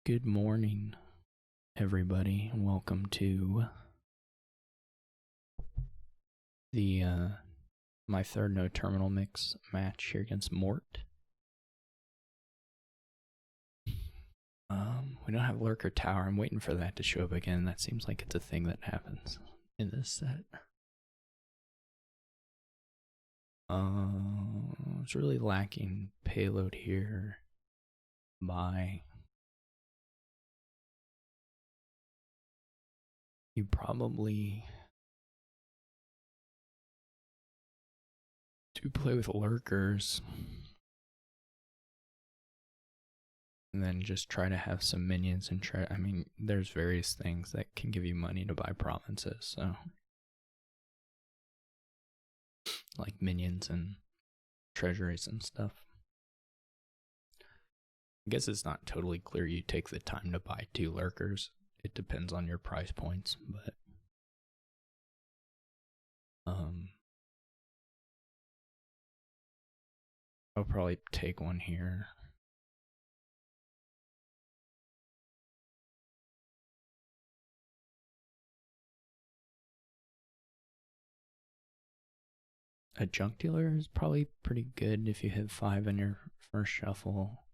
Good morning, everybody, and welcome to the my third no terminal mix match here against Mort. We don't have Lurker Tower. I'm waiting for that to show up again. That seems like it's a thing that happens in this set. It's really lacking payload here by... You probably do play with lurkers and then just try to have some minions and try. I mean, there's various things that can give you money to buy provinces, so like minions and treasuries and stuff. I guess it's not totally clear you take the time to buy 2 lurkers. It depends on your price points, but I'll probably take one here. A junk dealer is probably pretty good if you hit 5 in your first shuffle.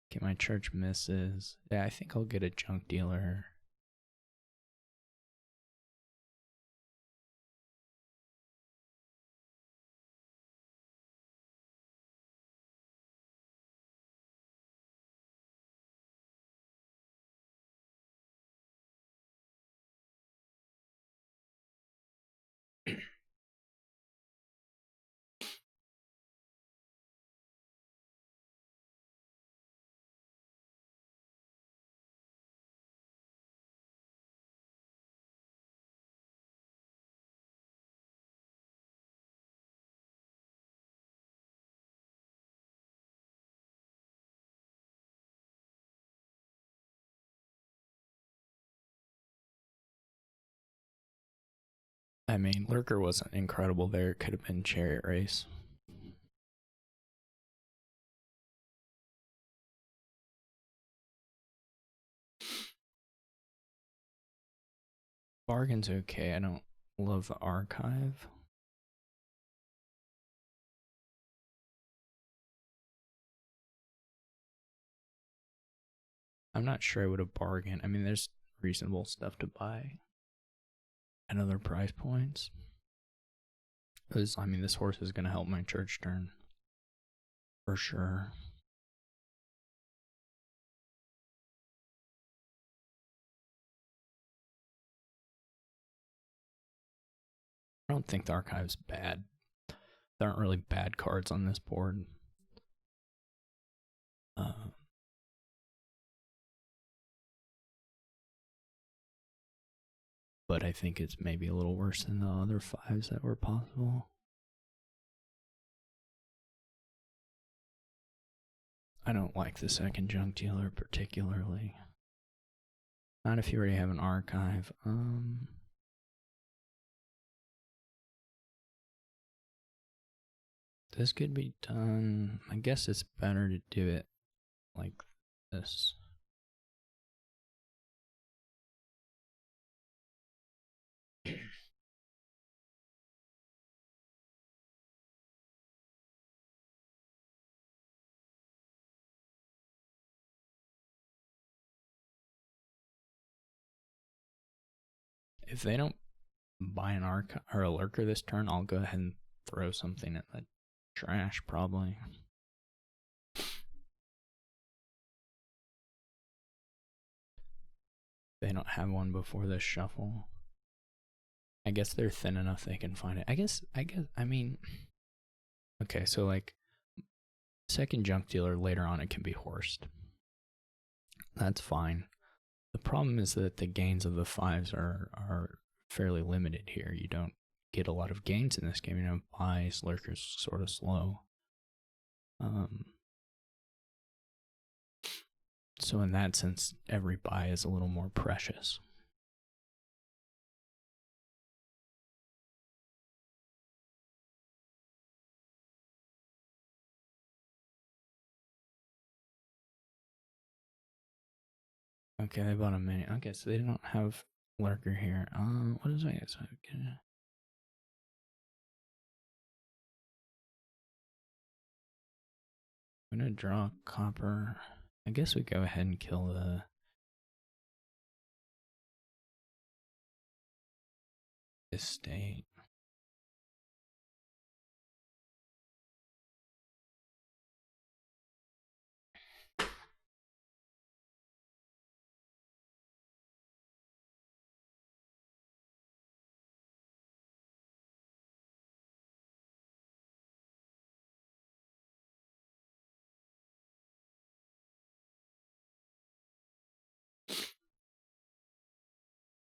Get my church misses. Yeah, I think I'll get a junk dealer. I mean, Lurker wasn't incredible there. It could have been Chariot Race. Bargain's okay. I don't love the archive. I'm not sure I would have bargained. I mean, there's reasonable stuff to buy at other price points. I mean, this horse is going to help my church turn. For sure. I don't think the archive's bad. There aren't really bad cards on this board. But I think it's maybe a little worse than the other 5s that were possible. I don't like the second junk dealer particularly. Not if you already have an archive. This could be done. I guess it's better to do it like this. If they don't buy an archive or a lurker this turn, I'll go ahead and throw something in the trash probably. They don't have one before this shuffle. I guess they're thin enough they can find it. I mean, okay, so like second junk dealer later on, it can be horsed. That's fine. The problem is that the gains of the 5s are fairly limited here. You don't get a lot of gains in this game. You know, buys, lurkers sort of slow. So in that sense, every buy is a little more precious. Okay, they bought a mini. Okay, so they don't have lurker here. What is it? I'm gonna draw copper. I guess we go ahead and kill the estate.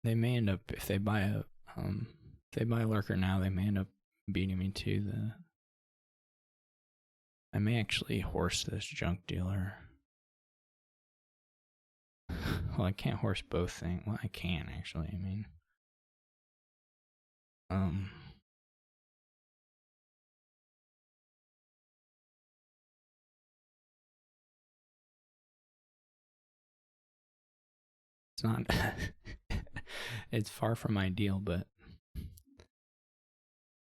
They may end up if they buy a lurker now, they may end up beating me to the. I may actually horse this junk dealer. Well, I can't horse both things. Well, I can actually. I mean, it's not. It's far from ideal, but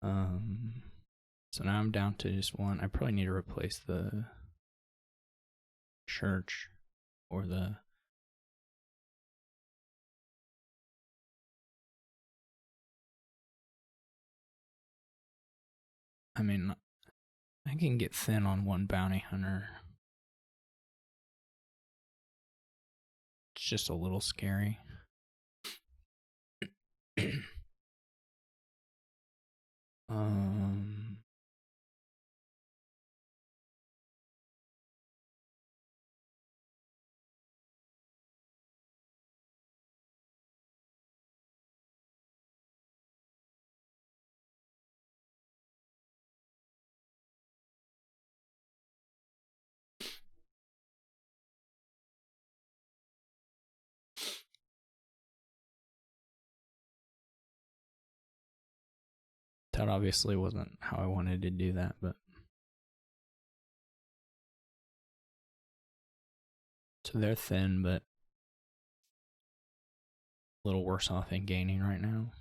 so now I'm down to just one. I probably need to replace the church or the. I mean, I can get thin on one bounty hunter. It's just a little scary. That obviously wasn't how I wanted to do that, but so they're thin, but a little worse off in gaining right now.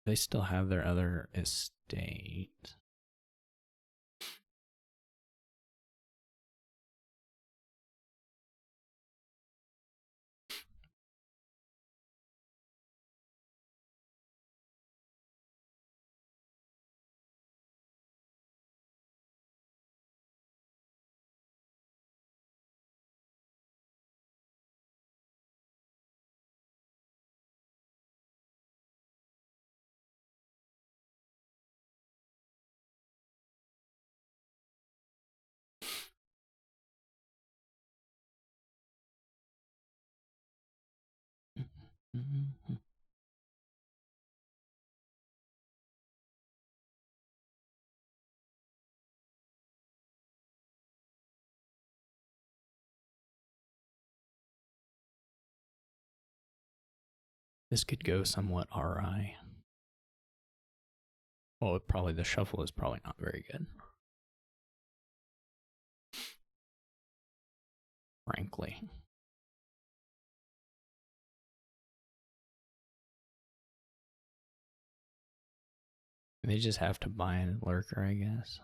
They still have their other estate. This could go somewhat RI. Well, probably the shuffle is probably not very good. Frankly. They just have to buy a lurker, I guess.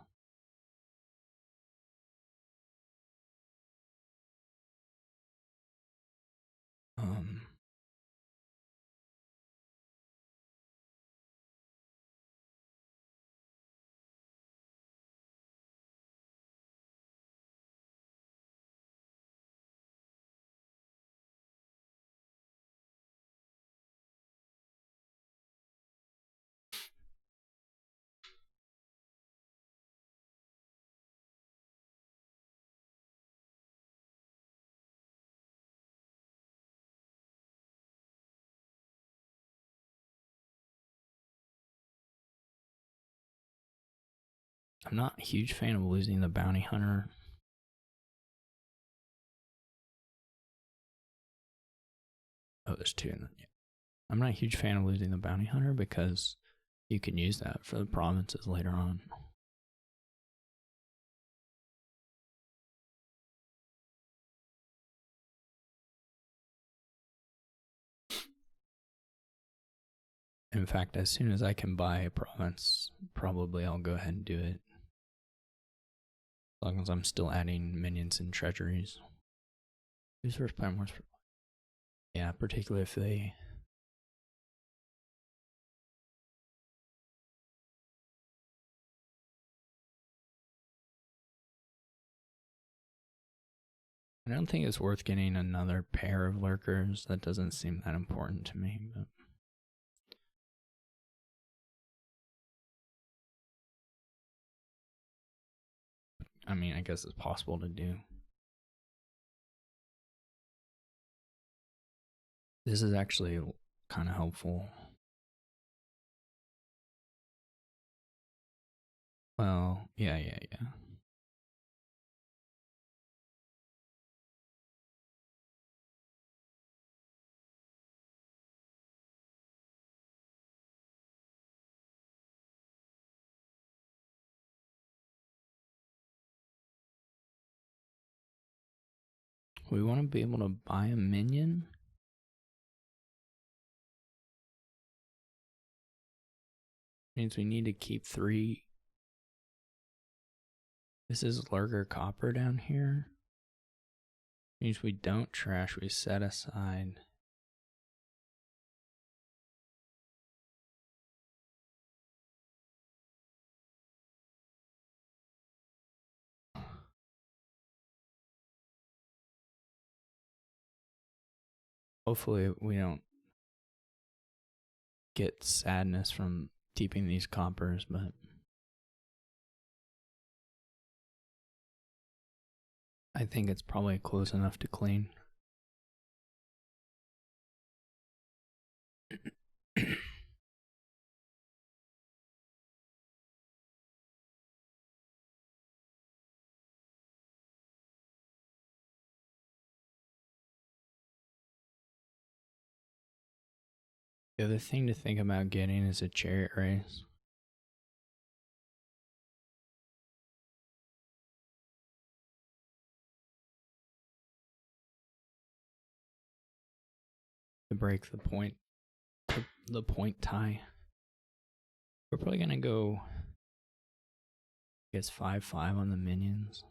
I'm not a huge fan of losing the bounty hunter. Oh, there's two. Yeah. I'm not a huge fan of losing the bounty hunter because you can use that for the provinces later on. In fact, as soon as I can buy a province, probably I'll go ahead and do it. As long as I'm still adding minions and treasuries. Who's first plan wars? Yeah, particularly if they. I don't think it's worth getting another pair of lurkers. That doesn't seem that important to me. But I mean, I guess it's possible to do. This is actually kind of helpful. Well, yeah. We want to be able to buy a minion. Means we need to keep 3. This is lurker copper down here. Means we don't trash, we set aside. Hopefully we don't get sadness from keeping these coppers, but I think it's probably close enough to clean. The other thing to think about getting is a chariot race. To break the point tie. We're probably gonna go, I guess, 5/5 on the minions.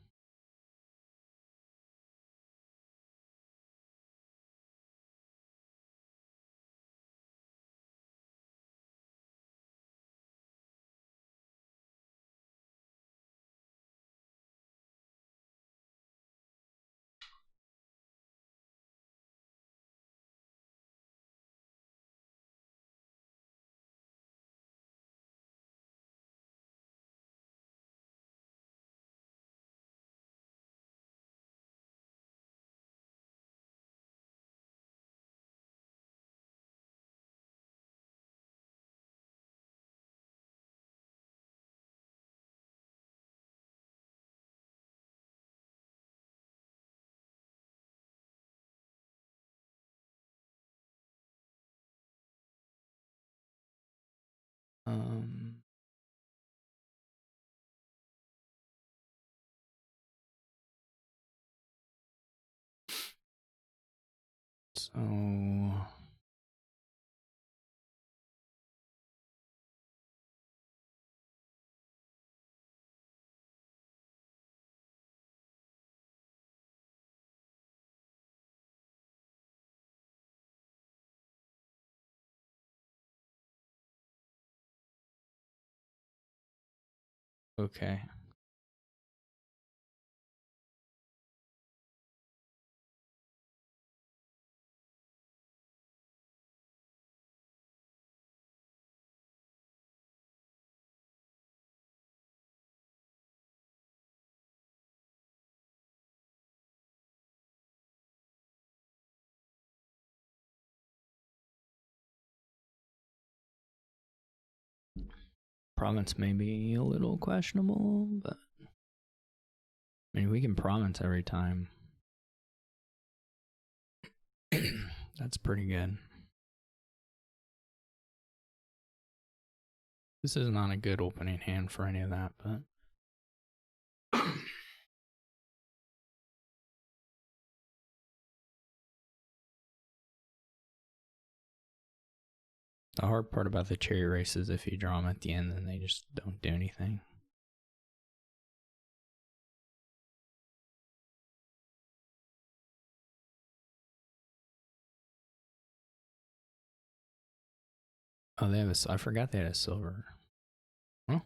So okay. Province may be a little questionable, but I mean, we can province every time. That's pretty good. This is not a good opening hand for any of that, but The hard part about the cherry race is if you draw them at the end, then they just don't do anything. Oh, they have a. I forgot they had a silver. Huh?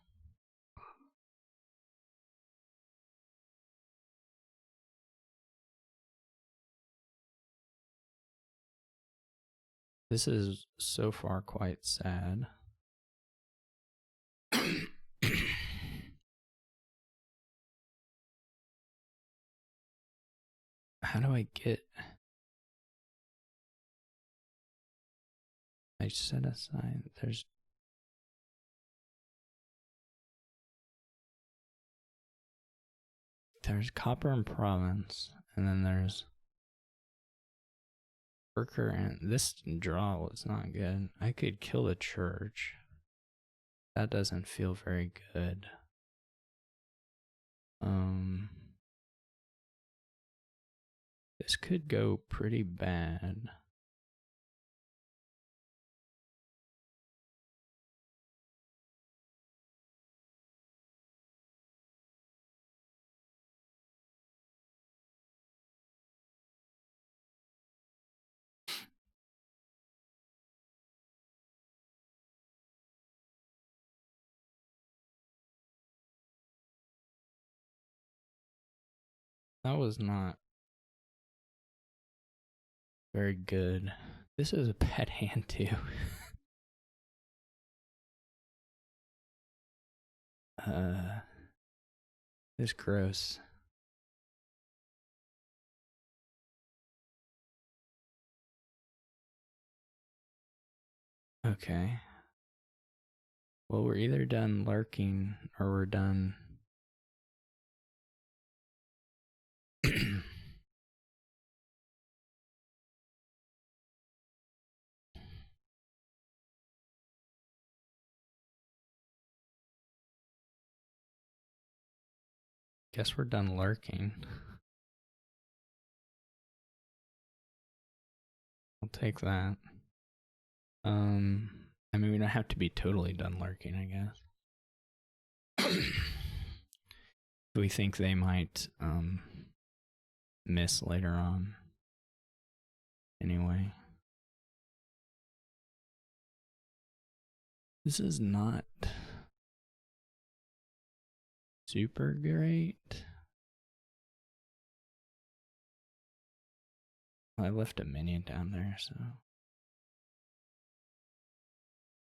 This is so far quite sad. How do I get? I set aside. There's copper and province, and then there's worker, and this draw was not good. I could kill the church. That doesn't feel very good. This could go pretty bad. That was not very good. This is a bad hand too. This gross. Okay. Well, we're either done lurking or we're done. Guess we're done lurking. I'll take that. I mean, we don't have to be totally done lurking, I guess. We think they might miss later on. Anyway. This is not super great. I left a minion down there, so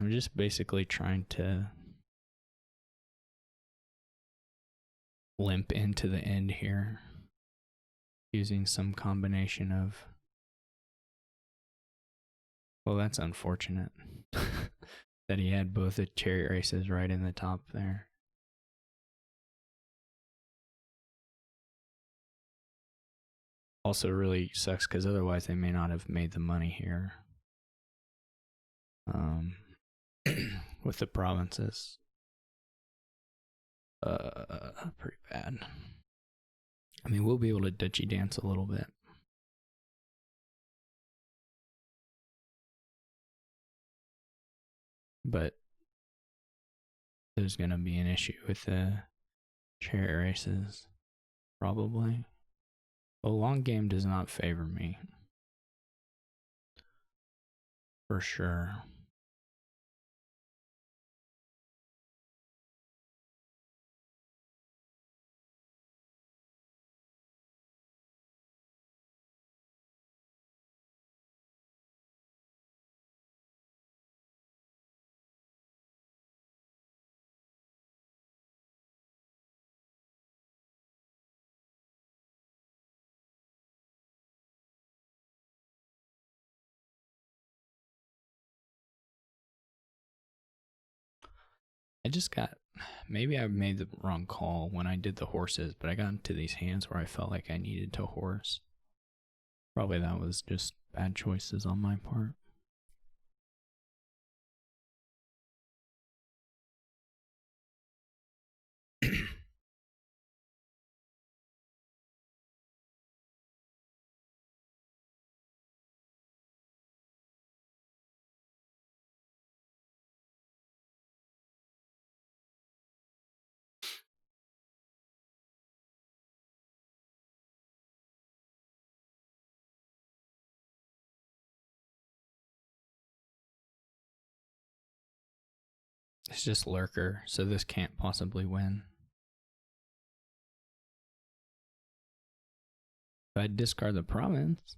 I'm just basically trying to limp into the end here using some combination of. Well, that's unfortunate that he had both the chariot races right in the top there. Also really sucks because otherwise they may not have made the money here. With the provinces. Pretty bad. I mean, we'll be able to Dutchy dance a little bit. But there's going to be an issue with the chariot races. Probably. A long game does not favor me. For sure. I just got, maybe I made the wrong call when I did the horses, but I got into these hands where I felt like I needed to horse. Probably that was just bad choices on my part. It's just lurker, so this can't possibly win. If I discard the province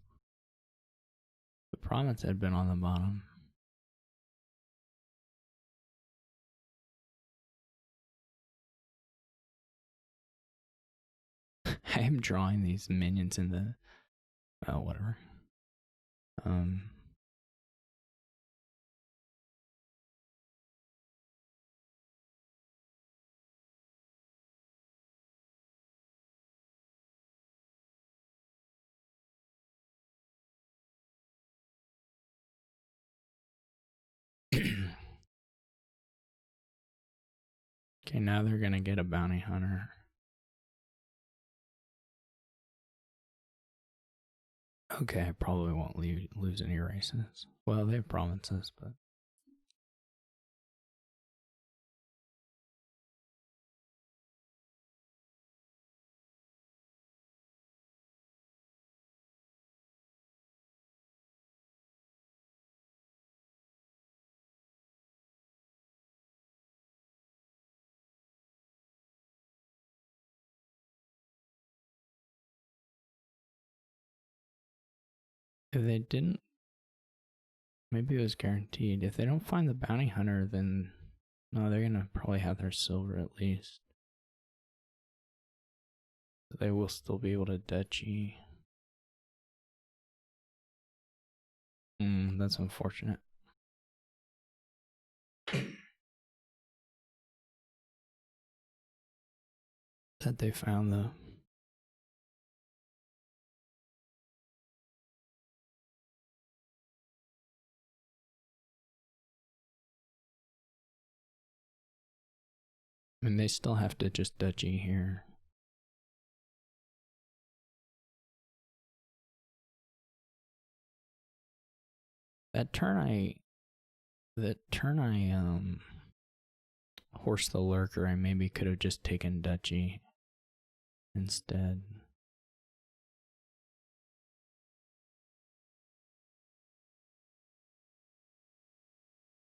had been on the bottom. I am drawing these minions in the whatever. Okay, now they're gonna get a bounty hunter. Okay, I probably won't lose any races. Well, they have provinces, but if they didn't, maybe it was guaranteed. If they don't find the bounty hunter, then no, they're gonna probably have their silver at least. They will still be able to duchy. That's unfortunate. That they found the. I mean, they still have to just duchy here. That turn I horse the lurker, I maybe could have just taken duchy instead.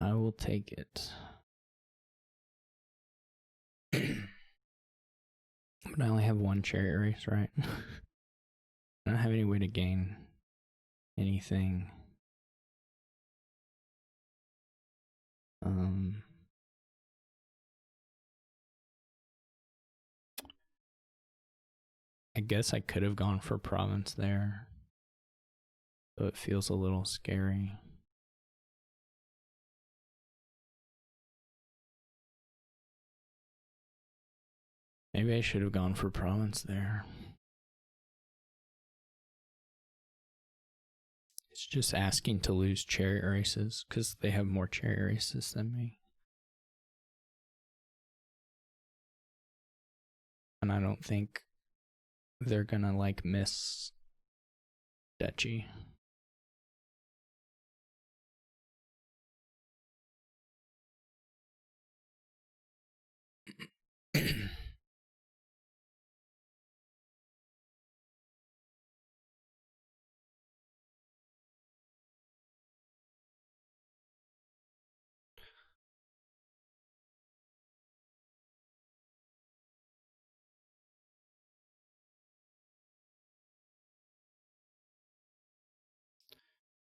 I will take it. But I only have one chariot race, right? I don't have any way to gain anything. I guess I could have gone for province there, so it feels a little scary. Maybe I should have gone for province there. It's just asking to lose chariot races because they have more chariot races than me. And I don't think they're gonna like miss duchy.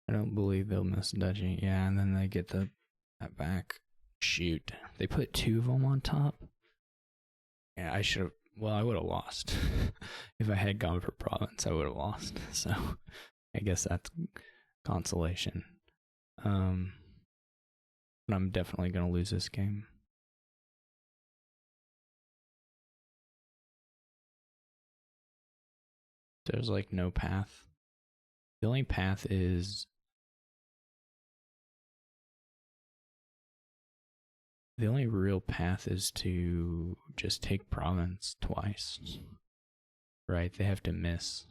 I don't believe they'll miss duchy. Yeah, and then they get that back. Shoot, they put two of them on top. Yeah, I should have. Well, I would have lost if I had gone for province. I would have lost. So I guess that's consolation. But I'm definitely gonna lose this game. There's like no path. The only path is the only real path is to just take province twice. Right? They have to miss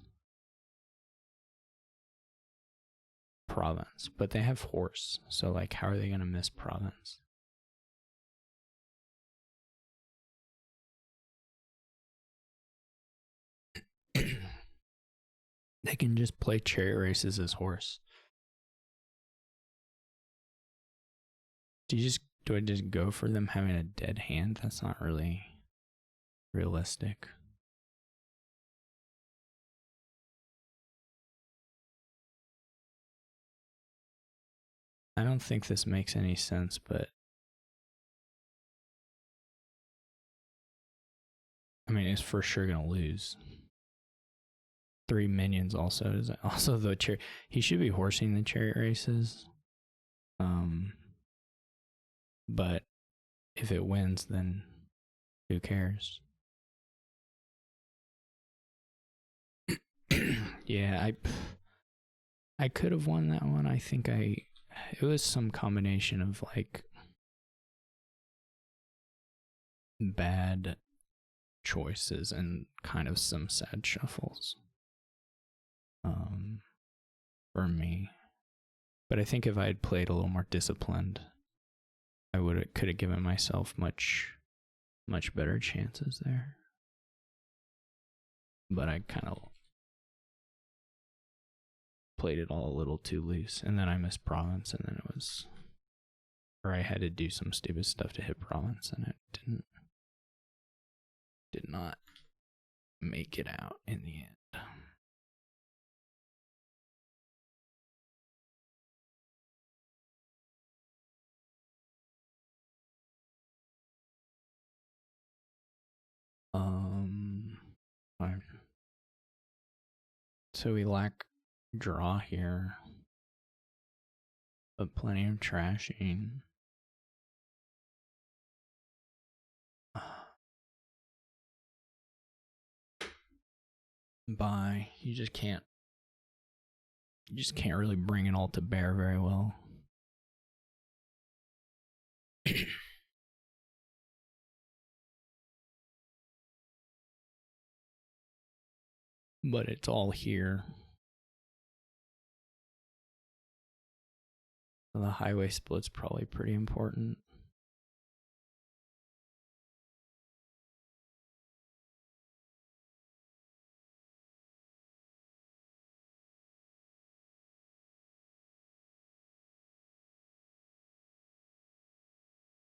province, but they have horse. So like how are they going to miss province? They can just play chariot races as horse. Do you just do I just go for them having a dead hand? That's not really realistic. I don't think this makes any sense, but I mean, it's for sure gonna lose. 3 minions also is also the chariot. He should be horsing the chariot races. But if it wins, then who cares? Yeah, I could have won that one. I think it was some combination of like bad choices and kind of some sad shuffles. For me. But I think if I had played a little more disciplined, I could have given myself much better chances there. But I kind of played it all a little too loose, and then I missed province, and then it was, or I had to do some stupid stuff to hit province, and it did not make it out in the end. Fine. So we lack draw here, but plenty of trashing. Bye. You just can't really bring it all to bear very well. But it's all here. The highway split's probably pretty important.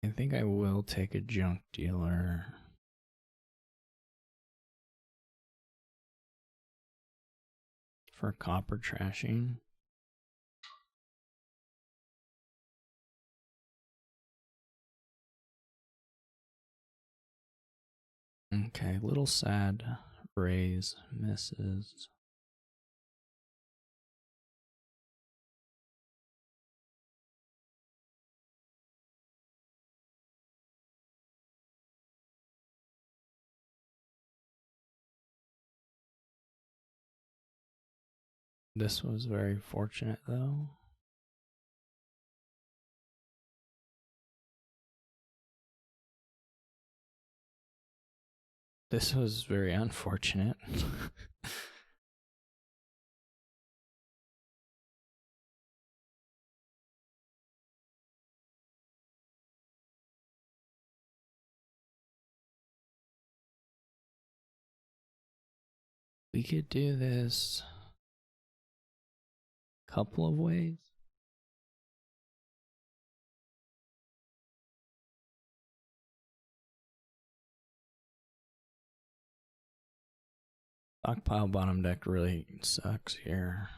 I think I will take a junk dealer. For copper trashing. Okay, little sad. Raise, misses. This was very fortunate though. This was very unfortunate. We could do this a couple of ways. Stockpile bottom deck really sucks here.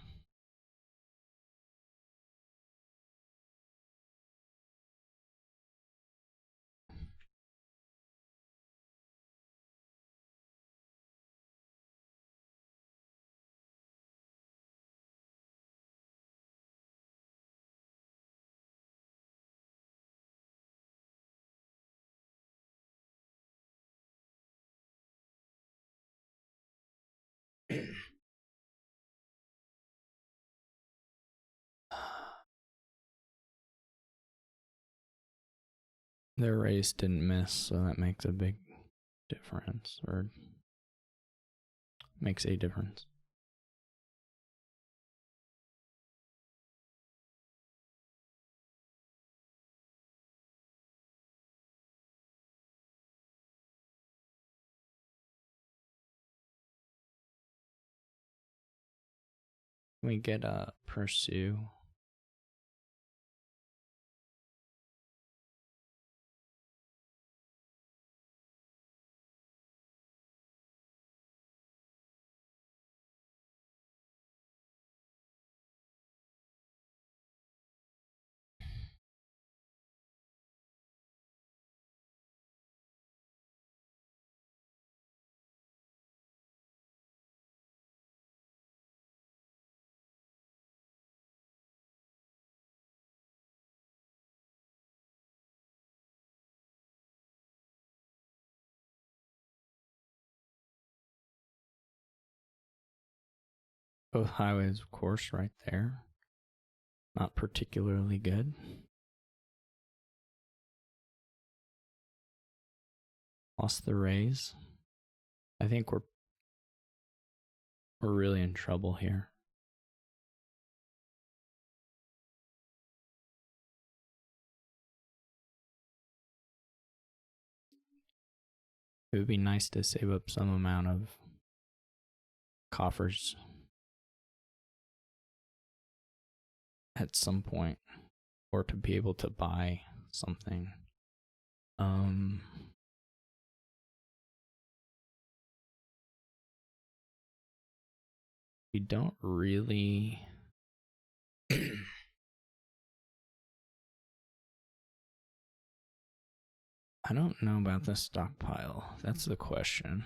Their race didn't miss, so that makes a big difference, or makes a difference. We get a pursue. both highways, of course, right there. Not particularly good. Lost the raise. I think we're really in trouble here. It would be nice to save up some amount of coffers at some point, or to be able to buy something. We don't really I don't know about the stockpile. That's the question.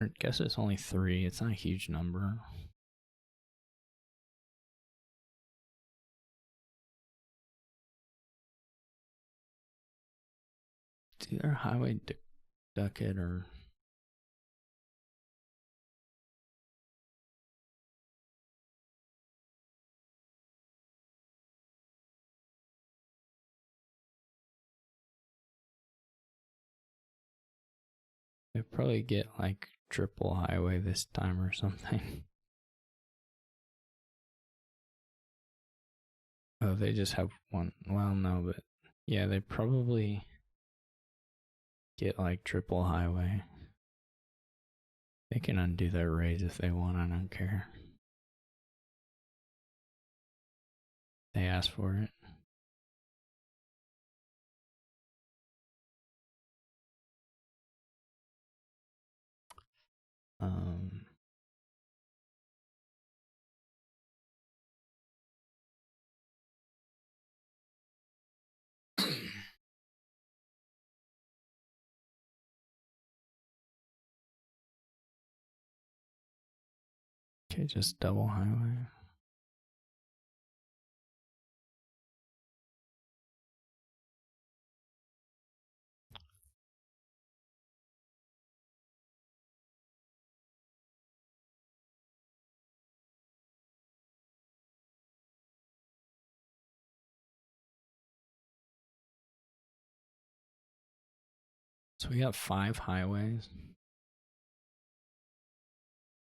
I guess it's only 3. It's not a huge number. It's either highway ducket or they probably get like triple highway this time or something. Oh, they just have one. Well, no, but yeah, they probably get like triple highway. They can undo their raise if they want. I don't care. They asked for it. Okay, just double highway. So we got 5 highways.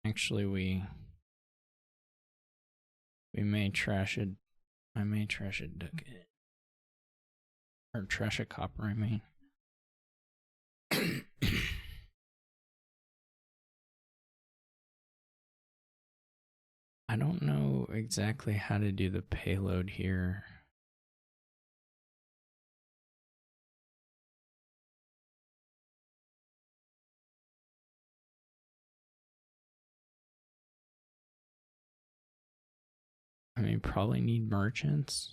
Actually, we may trash it. I may trash a ducat. Or trash a copper, I mean. I don't know exactly how to do the payload here. I mean, probably need merchants.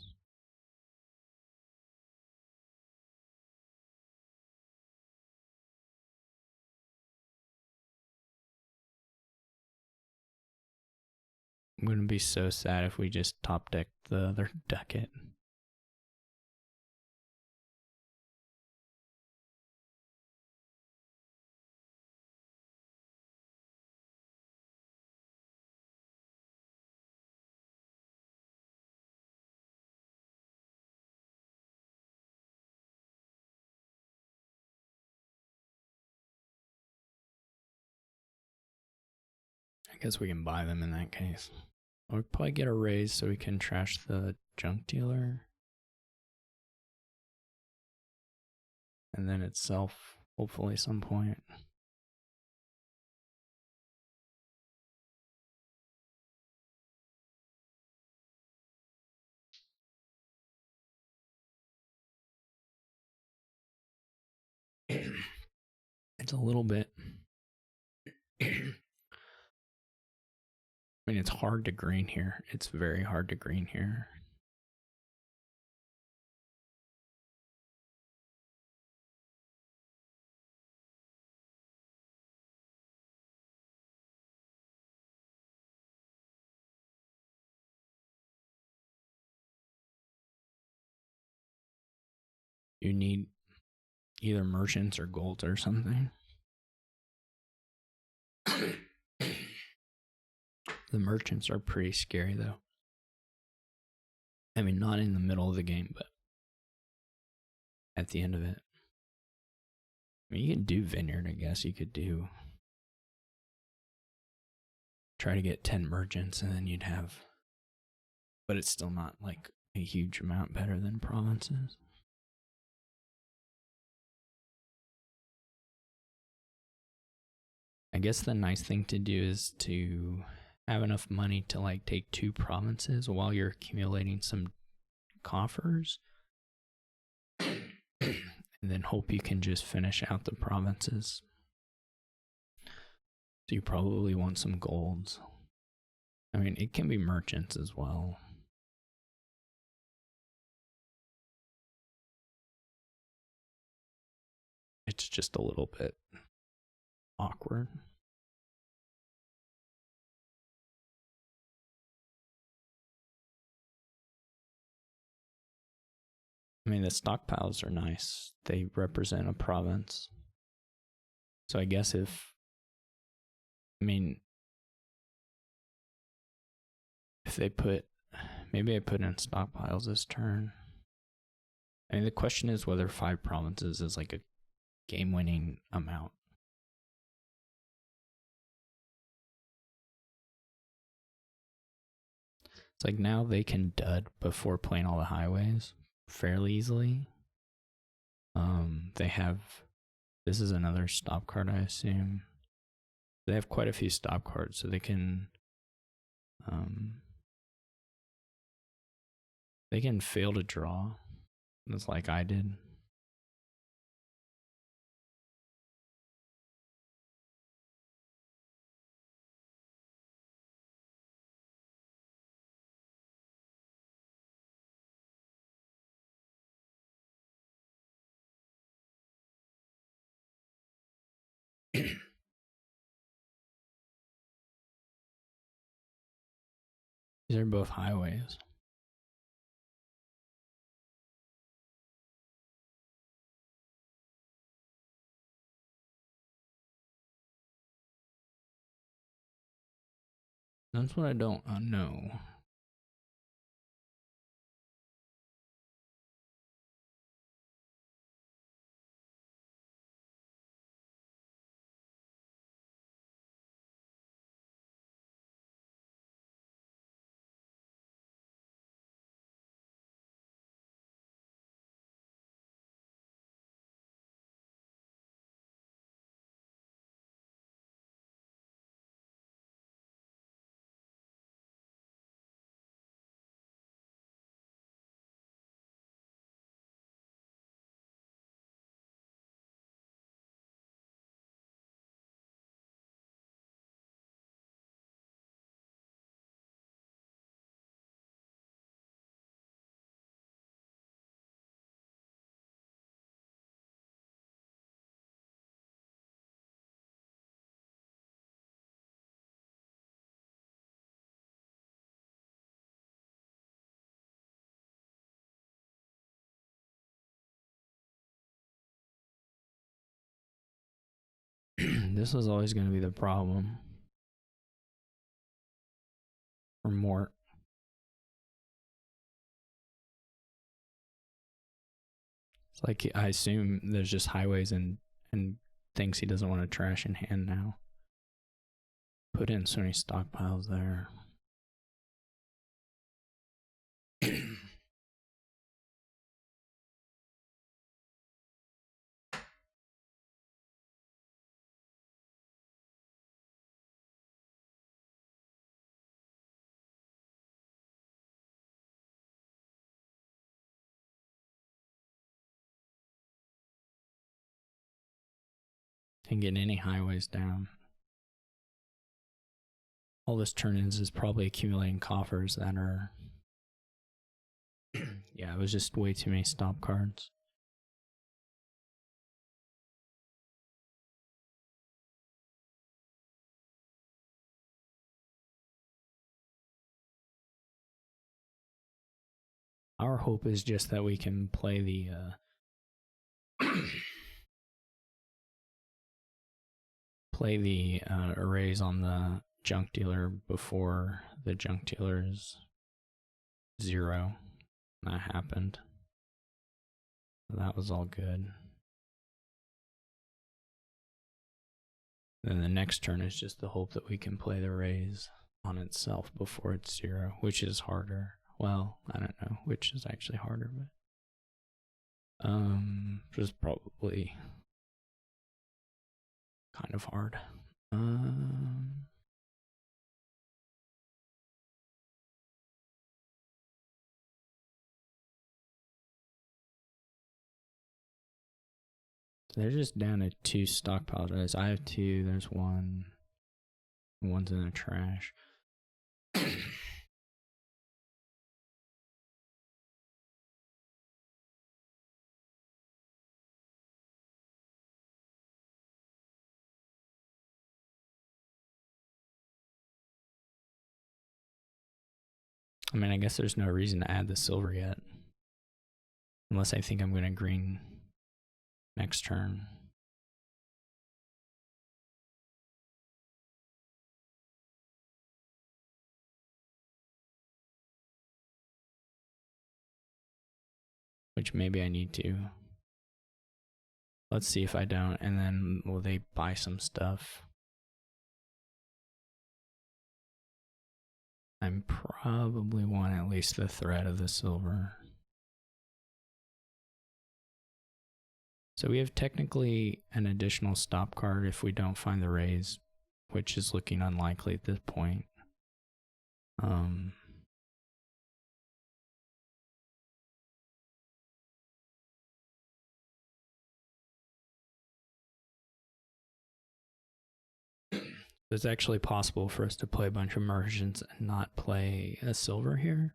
I'm gonna be so sad if we just top deck the other ducat. I guess we can buy them in that case. Or probably get a raise so we can trash the junk dealer. And then itself, hopefully, some point. It's a little bit. I mean, it's hard to green here. It's very hard to green here. You need either merchants or gold or something. The merchants are pretty scary though. I mean, not in the middle of the game, but at the end of it. I mean, you can do vineyard, I guess. You could try to get 10 merchants and then you'd have, but it's still not like a huge amount better than provinces. I guess the nice thing to do is to have enough money to like take 2 provinces while you're accumulating some coffers and then hope you can just finish out the provinces. So you probably want some golds. I mean, it can be merchants as well. It's just a little bit awkward. I mean, the stockpiles are nice. They represent a province. So I guess if they put, maybe I put in stockpiles this turn. I mean, the question is whether 5 provinces is like a game-winning amount. It's like now they can dud before playing all the highways fairly easily. They have, this is another stop card, I assume. They have quite a few stop cards, so they can fail to draw. It's like I did. These are both highways. That's what I don't know. This was always going to be the problem for Mort. It's like I assume there's just highways and things he doesn't want to trash in hand now. Put in so many stockpiles there. Can get any highways down. All this turn is probably accumulating coffers that are yeah, it was just way too many stop cards. Our hope is just that we can play the play the arrays on the junk dealer before the junk dealer is 0. That happened. That was all good. Then the next turn is just the hope that we can play the raise on itself before it's 0, which is harder. Well, I don't know which is actually harder, but just probably kind of hard. They're just down to 2 stockpiles. I have 2. There's 1. One's in the trash. I mean, I guess there's no reason to add the silver yet. Unless I think I'm going to green next turn. Which maybe I need to. Let's see if I don't, and then will they buy some stuff? I'm probably want at least the threat of the silver. So we have technically an additional stop card if we don't find the raise, which is looking unlikely at this point. It's actually possible for us to play a bunch of merchants and not play a silver here.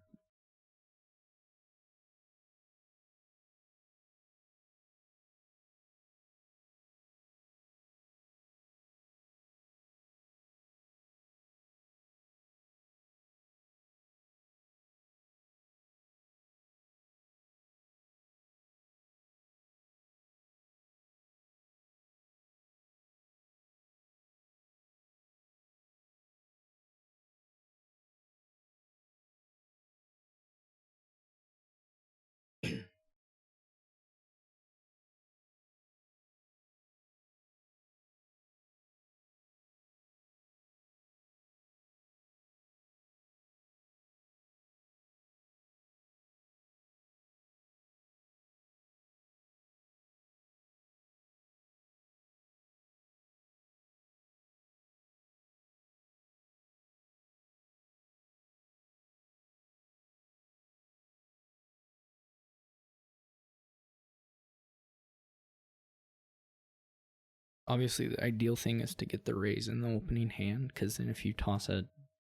Obviously, the ideal thing is to get the raise in the opening hand, because then if you toss a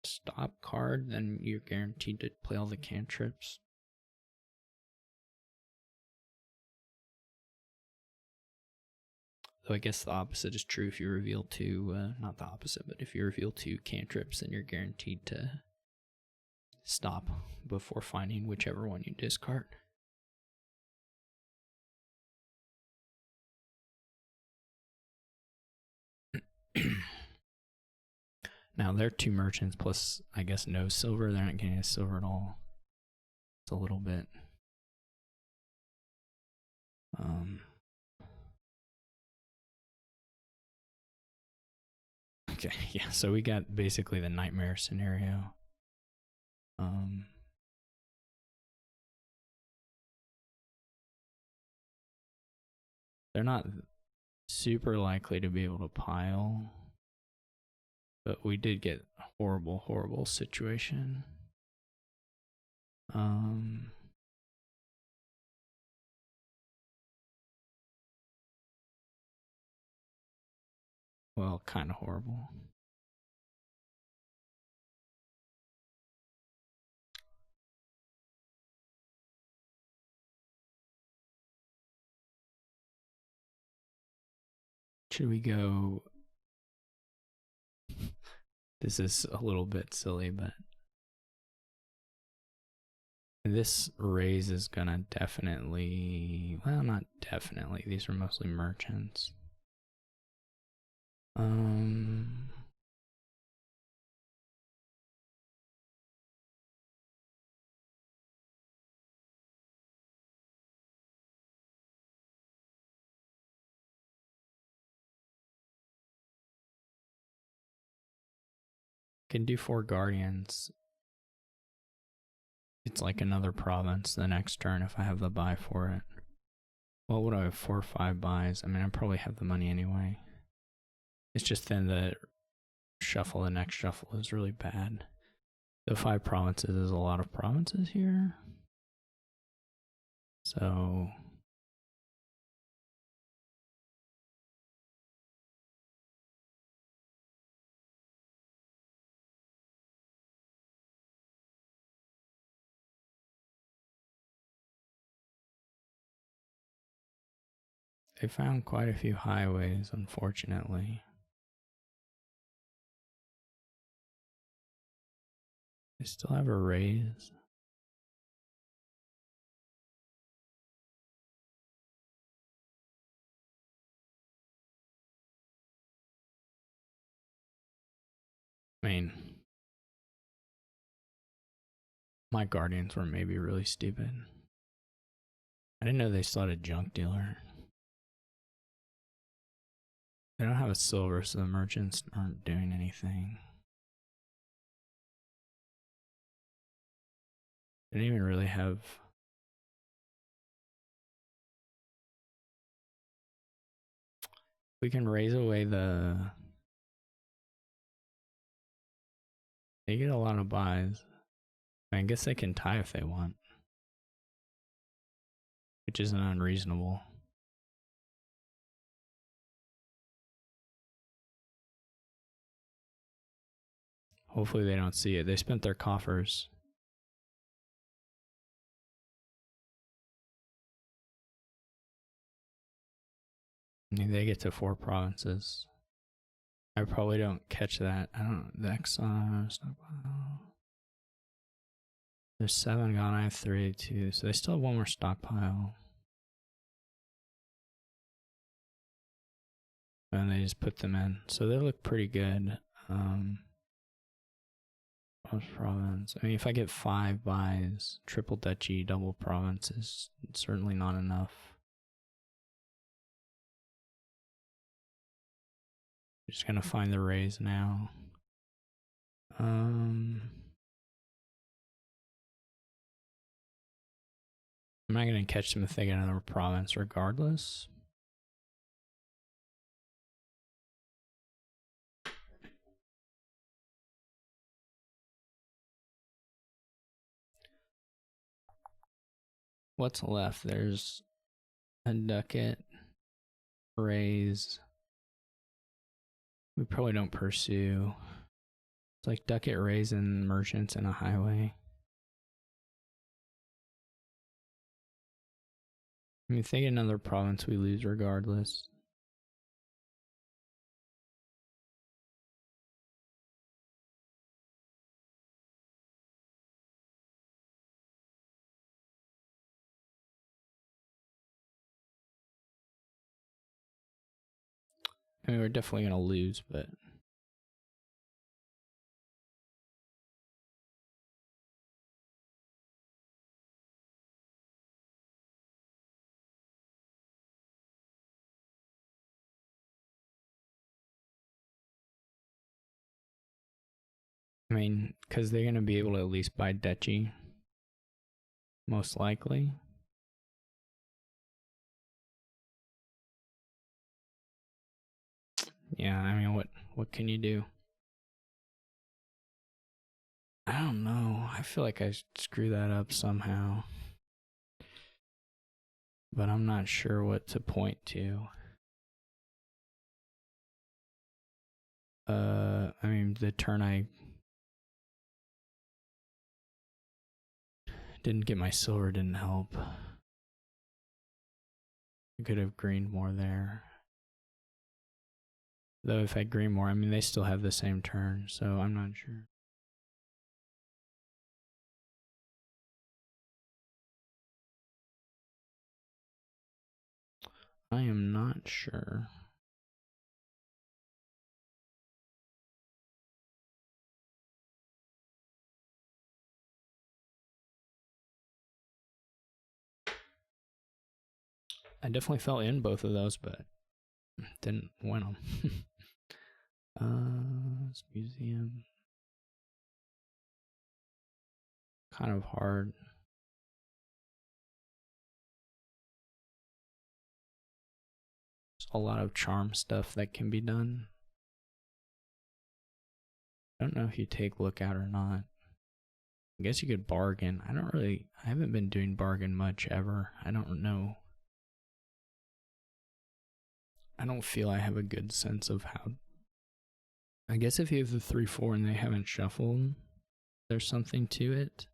stop card, then you're guaranteed to play all the cantrips. Though I guess the opposite is true if you reveal 2, not the opposite, but if you reveal 2 cantrips, then you're guaranteed to stop before finding whichever one you discard. Now they're 2 merchants plus I guess no silver. They're not getting a silver at all. It's a little bit. Okay, yeah. So we got basically the nightmare scenario. They're not super likely to be able to pile. But we did get a horrible, horrible situation. Well, kind of horrible. Should we go? This is a little bit silly, but this raise is gonna definitely, well, not definitely, these are mostly merchants. Um, can do 4 guardians. It's like another province the next turn if I have the buy for it. Well, would I have 4 or 5 buys? I mean, I probably have the money anyway. It's just then the shuffle, the next shuffle is really bad. The 5 provinces is a lot of provinces here. So they found quite a few highways, unfortunately. They still have a raise. I mean, my guardians were maybe really stupid. I didn't know they still had a junk dealer. They don't have a silver, so the merchants aren't doing anything. They didn't even really have. We can raise away the. They get a lot of buys. I guess they can tie if they want, which isn't unreasonable. Hopefully they don't see it. They spent their coffers. I mean, they get to 4 provinces. I probably don't catch that. I don't. The Exxon stockpile. There's 7 gone. I have 3 too. So they still have 1 more stockpile. And they just put them in. So they look pretty good. Province. I mean, if I get 5 buys, triple duchy, double province is certainly not enough. Just gonna find the raise now. I'm not gonna catch them if they get another province, regardless. What's left? There's a ducat, raise. We probably don't pursue. It's like ducat, raise, and merchants and a highway. I mean, if they get another province, we lose regardless. I mean, we're definitely gonna lose, but I mean, because they're gonna be able to at least buy duchy, most likely. Yeah, I mean, what can you do? I don't know. I feel like I screw that up somehow, but I'm not sure what to point to. I mean, the turn I didn't get my silver didn't help. I could have greened more there. Though if I green more, I mean, they still have the same turn, so I'm not sure. I am not sure. I definitely fell in both of those, but didn't win them. This museum. Kind of hard. There's a lot of charm stuff that can be done. I don't know if you take lookout or not. I guess you could bargain. I haven't been doing bargain much ever. I don't know. I don't feel I have a good sense of how. I guess if you have the 3-4 and they haven't shuffled, there's something to it.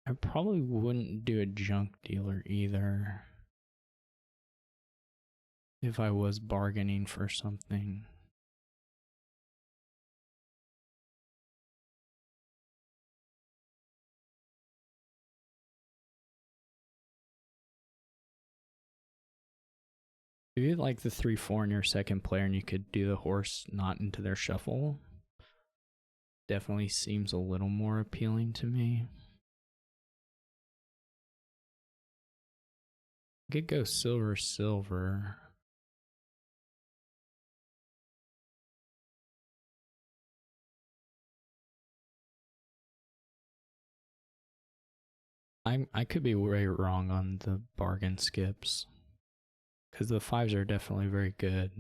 I probably wouldn't do a junk dealer either if I was bargaining for something. If you had like the 3-4 in your second player and you could do the horse not into their shuffle, definitely seems a little more appealing to me. I could go silver, silver. I could be very wrong on the bargain skips, because the 5s are definitely very good.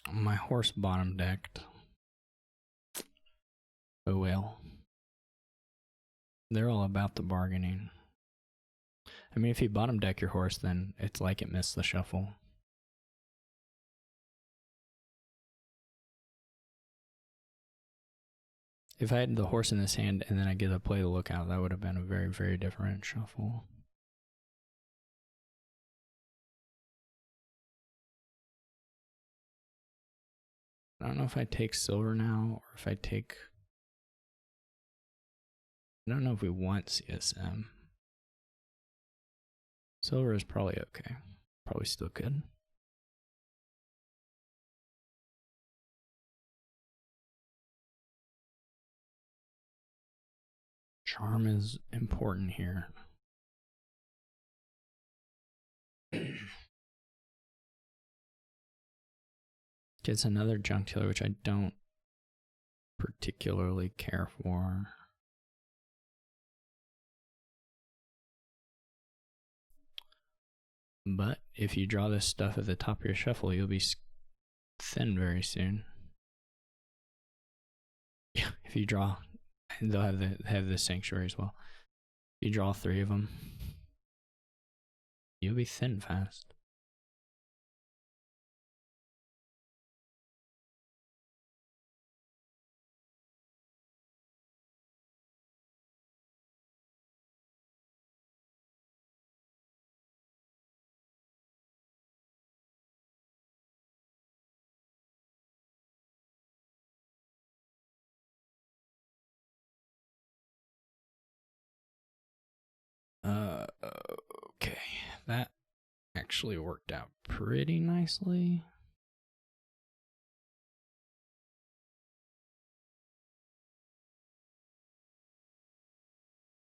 My horse bottom decked. Oh well. They're all about the bargaining. I mean, if you bottom deck your horse, then it's like it missed the shuffle. If I had the horse in this hand and then I get to play the lookout, that would have been a very, very different shuffle. I don't know if I take silver now or if I take. I don't know if we want CSM. Silver is probably okay. Probably still good. Charm is important here. Gets another junk dealer, which I don't particularly care for. But if you draw this stuff at the top of your shuffle, you'll be thin very soon. Yeah, if you draw, they'll have the sanctuary as well. If you draw 3 of them, you'll be thin fast. Okay, that actually worked out pretty nicely.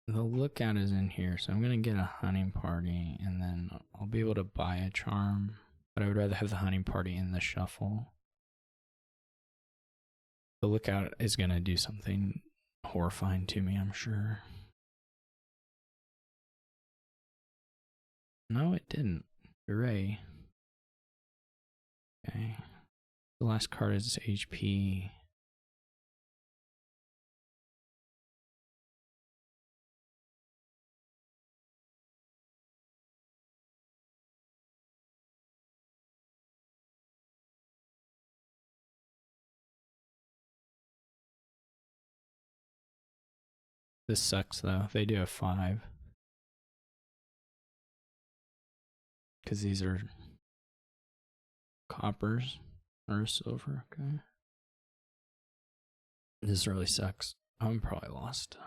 The lookout is in here, so I'm gonna get a hunting party, and then I'll be able to buy a charm. But I would rather have the hunting party in the shuffle. The lookout is gonna do something horrifying to me, I'm sure. No, it didn't. Hooray. Okay. The last card is HP. This sucks though. They do a 5. because these are coppers or silver. Okay. This really sucks. I'm probably lost.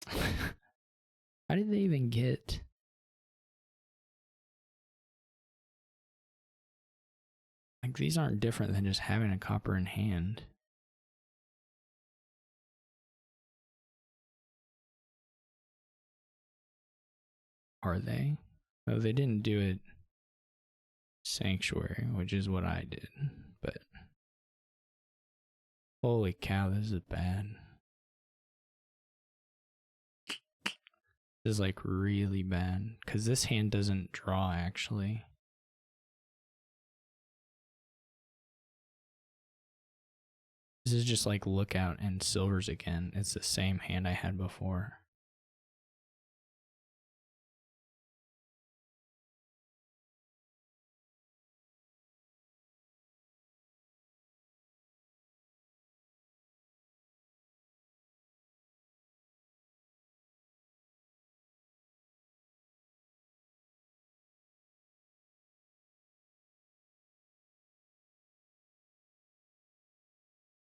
How did they even get? Like, these aren't different than just having a copper in hand. Are they? Oh, they didn't do it sanctuary, which is what I did. But holy cow, this is bad. This is like really bad because this hand doesn't draw actually. This is just like lookout and silvers again. It's the same hand I had before.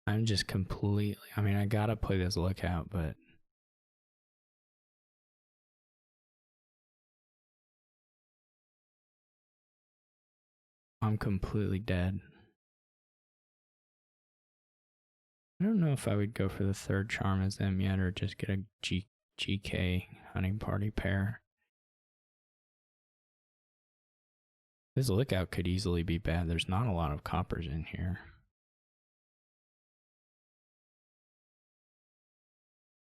I'm just completely, I mean, I gotta play this lookout, but I'm completely dead. I don't know if I would go for the third charm as them yet or just get a GK hunting party pair. This lookout could easily be bad. There's not a lot of coppers in here.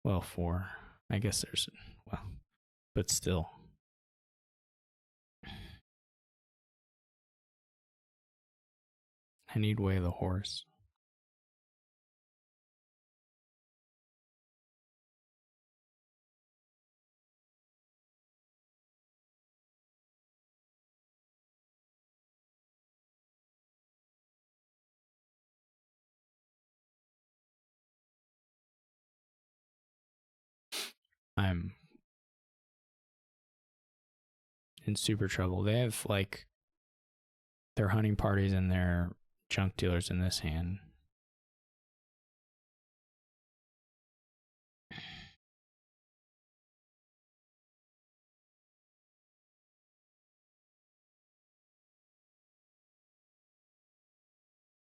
Well, 4. I guess there's, well, but still. I need Way of the Horse. I'm in super trouble. They have like their hunting parties and their junk dealers in this hand.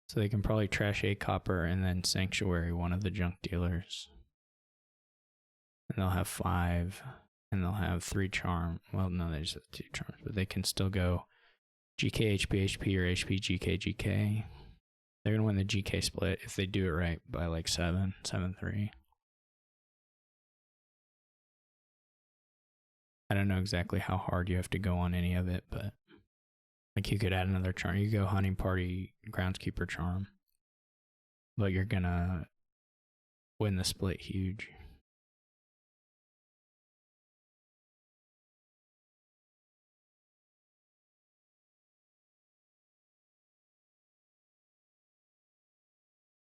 So they can probably trash a copper and then sanctuary one of the junk dealers. And they'll have 5 and they'll have 3 charm. Well, no, they just have 2 charms, but they can still go GK, HP, HP, or HP, GK, GK. They're going to win the GK split if they do it right by like 7, 7-3. I don't know exactly how hard you have to go on any of it, but like you could add another charm. You go hunting party, groundskeeper charm, but you're going to win the split huge.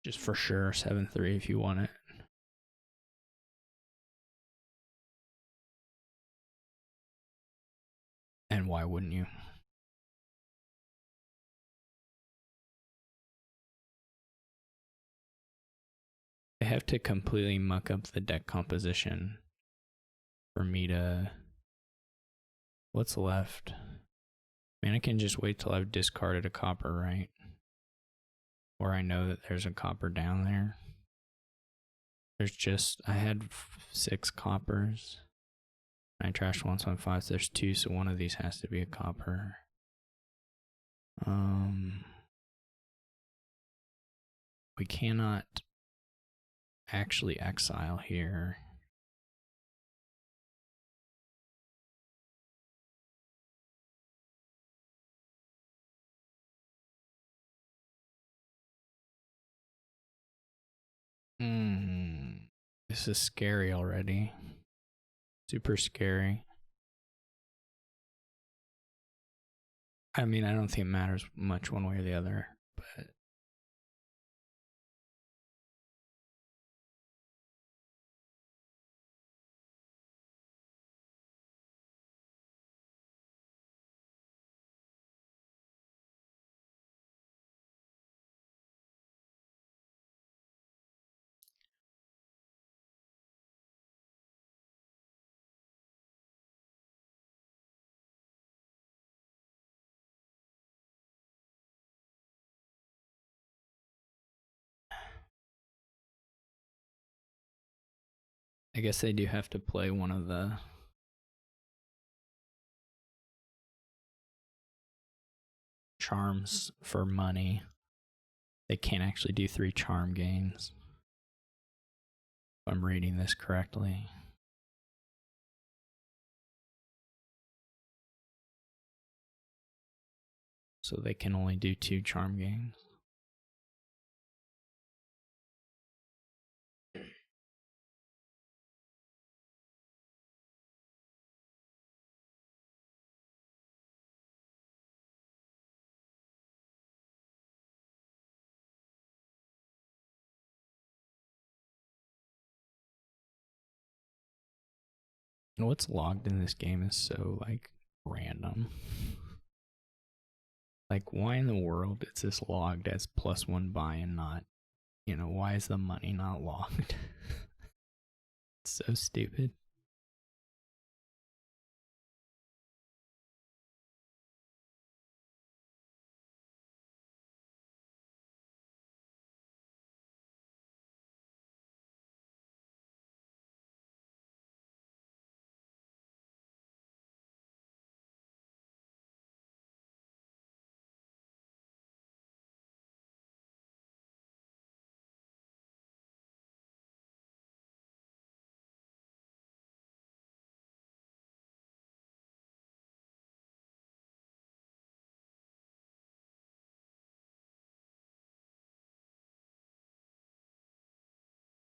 Just for sure, 7-3 if you want it. And why wouldn't you? They have to completely muck up the deck composition for me to... What's left? Man, I can just wait till I've discarded a copper, right? Or I know that there's a copper down there. There's just... I had 6 coppers. I trashed 1.5, so there's 2, so one of these has to be a copper. We cannot actually exile here. This is scary already. Super scary. I mean, I don't think it matters much one way or the other, but I guess they do have to play one of the charms for money. They can't actually do 3 charm games. If I'm reading this correctly. So they can only do 2 charm games. And what's logged in this game is so, like, random. Like, why in the world is this logged as +1 buy and not, why is the money not logged? It's so stupid.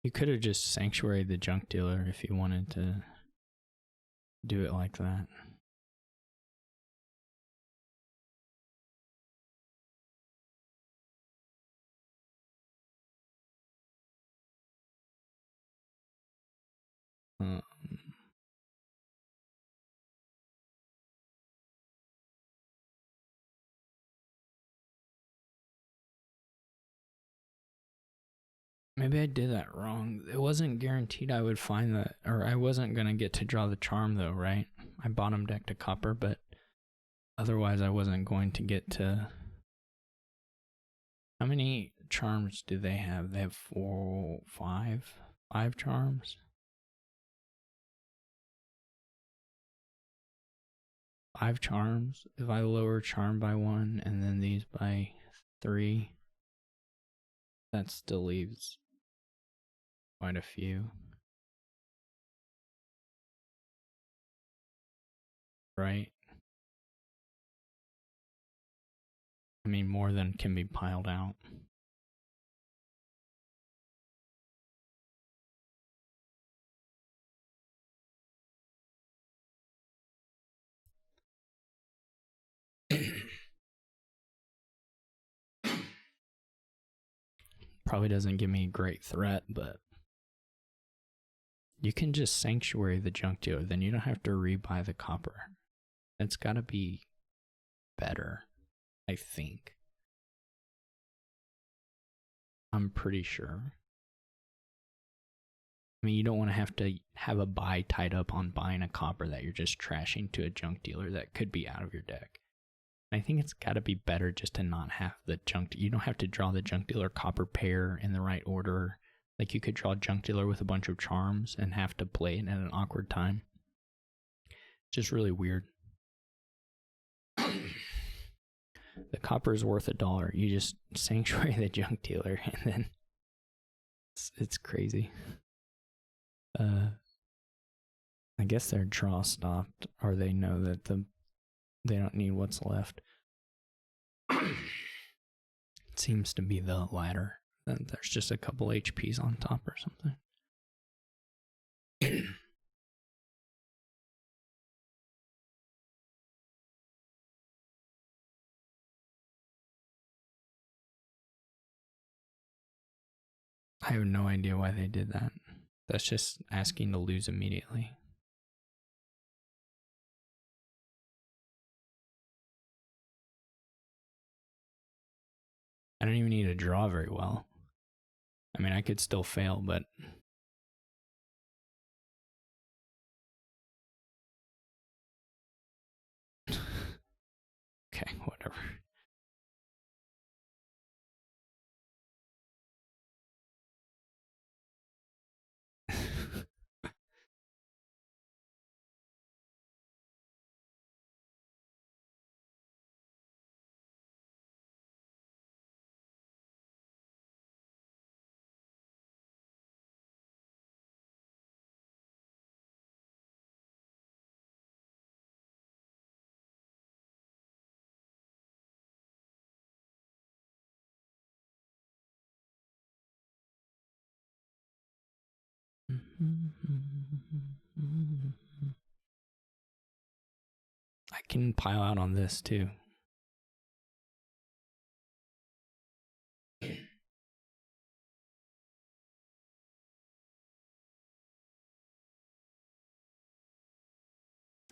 You could have just sanctuaried the junk dealer if you wanted to do it like that. Maybe I did that wrong. It wasn't guaranteed I would find that, or I wasn't going to get to draw the charm though, right? I bottom decked a copper, but otherwise I wasn't going to get to... How many charms do they have? They have 4, 5? 5 charms? 5 charms? If I lower charm by 1 and then these by 3, that still leaves quite a few. Right? I mean, more than can be piled out. Probably doesn't give me a great threat, but you can just sanctuary the junk dealer, then you don't have to rebuy the copper. It's gotta be better, I think. I'm pretty sure. I mean, you don't want to have a buy tied up on buying a copper that you're just trashing to a junk dealer that could be out of your deck. I think it's got to be better just to not have the junk. You don't have to draw the junk dealer copper pair in the right order. Like, you could draw junk dealer with a bunch of charms and have to play it at an awkward time. It's just really weird. The copper is worth $1. You just sanctuary the junk dealer, and then it's crazy. I guess their draw stopped, or they know that they don't need what's left. It seems to be the latter. There's just a couple HPs on top or something. I have no idea why they did that. That's just asking to lose immediately. I don't even need to draw very well. I mean, I could still fail, but... Okay, whatever. I can pile out on this too.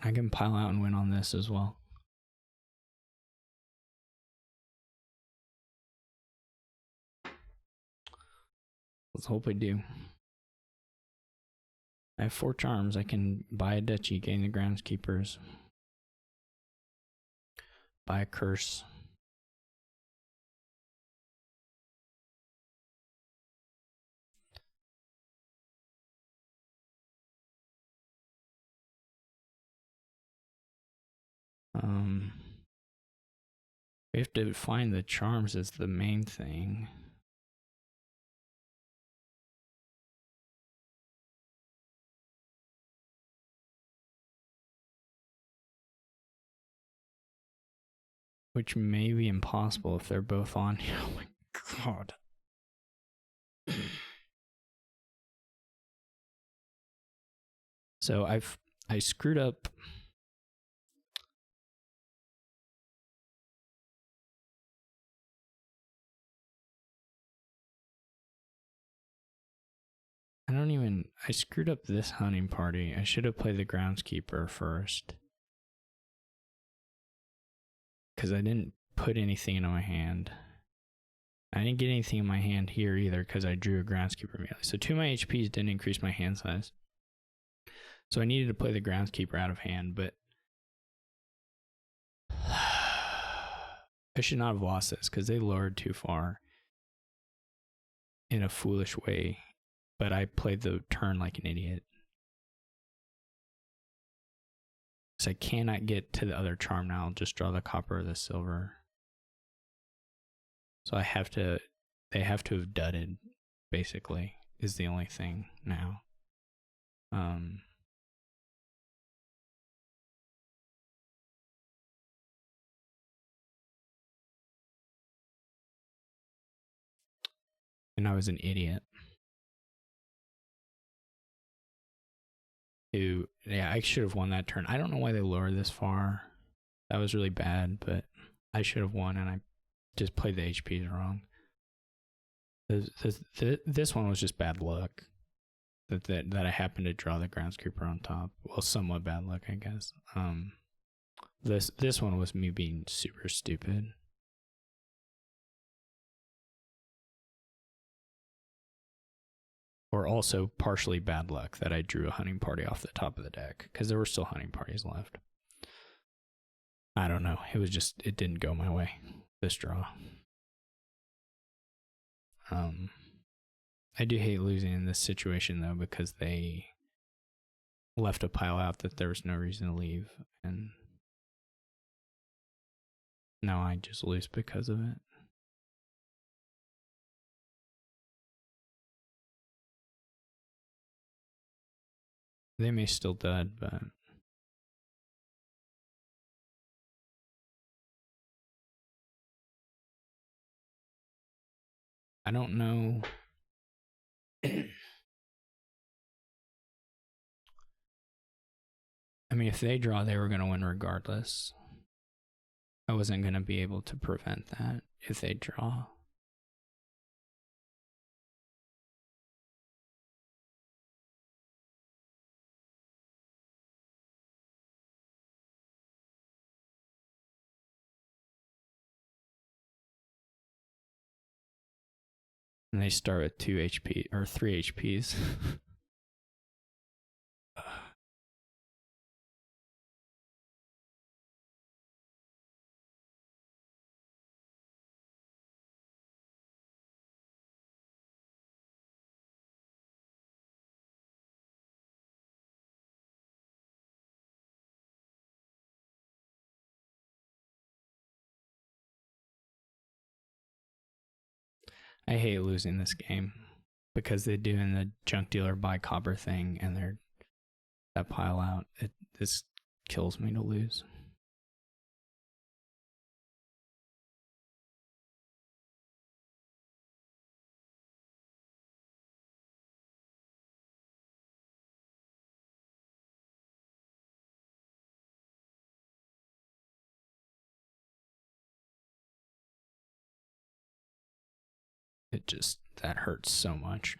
I can pile out and win on this as well. Let's hope I do. I have 4 charms. I can buy a duchy, gain the groundskeepers. Buy a curse. We have to find the charms as the main thing. Which may be impossible if they're both on here. Oh my god. So I screwed up. I screwed up this hunting party. I should have played the groundskeeper first. Because I didn't put anything into my hand. I didn't get anything in my hand here either because I drew a groundskeeper immediately. So 2 of my HPs didn't increase my hand size. So I needed to play the groundskeeper out of hand, but I should not have lost this because they lowered too far in a foolish way. But I played the turn like an idiot. So I cannot get to the other charm now. I'll just draw the copper or the silver. So they have to have dudded, basically, is the only thing now. And I was an idiot. I should have won that turn. I don't know why they lowered this far. That was really bad, but I should have won, and I just played the HPs wrong. This one was just bad luck. That I happened to draw the groundskeeper on top. Well, somewhat bad luck, I guess. This one was me being super stupid. Or also partially bad luck that I drew a hunting party off the top of the deck because there were still hunting parties left. I don't know. It didn't go my way, this draw. I do hate losing in this situation though because they left a pile out that there was no reason to leave, and now I just lose because of it. They may still dud, but I don't know. I mean, if they draw, they were going to win regardless. I wasn't going to be able to prevent that if they draw. And they start with 2 HP or 3 HPs. I hate losing this game because they do in the junk dealer buy copper thing and they're that pile out. This kills me to lose. that hurts so much.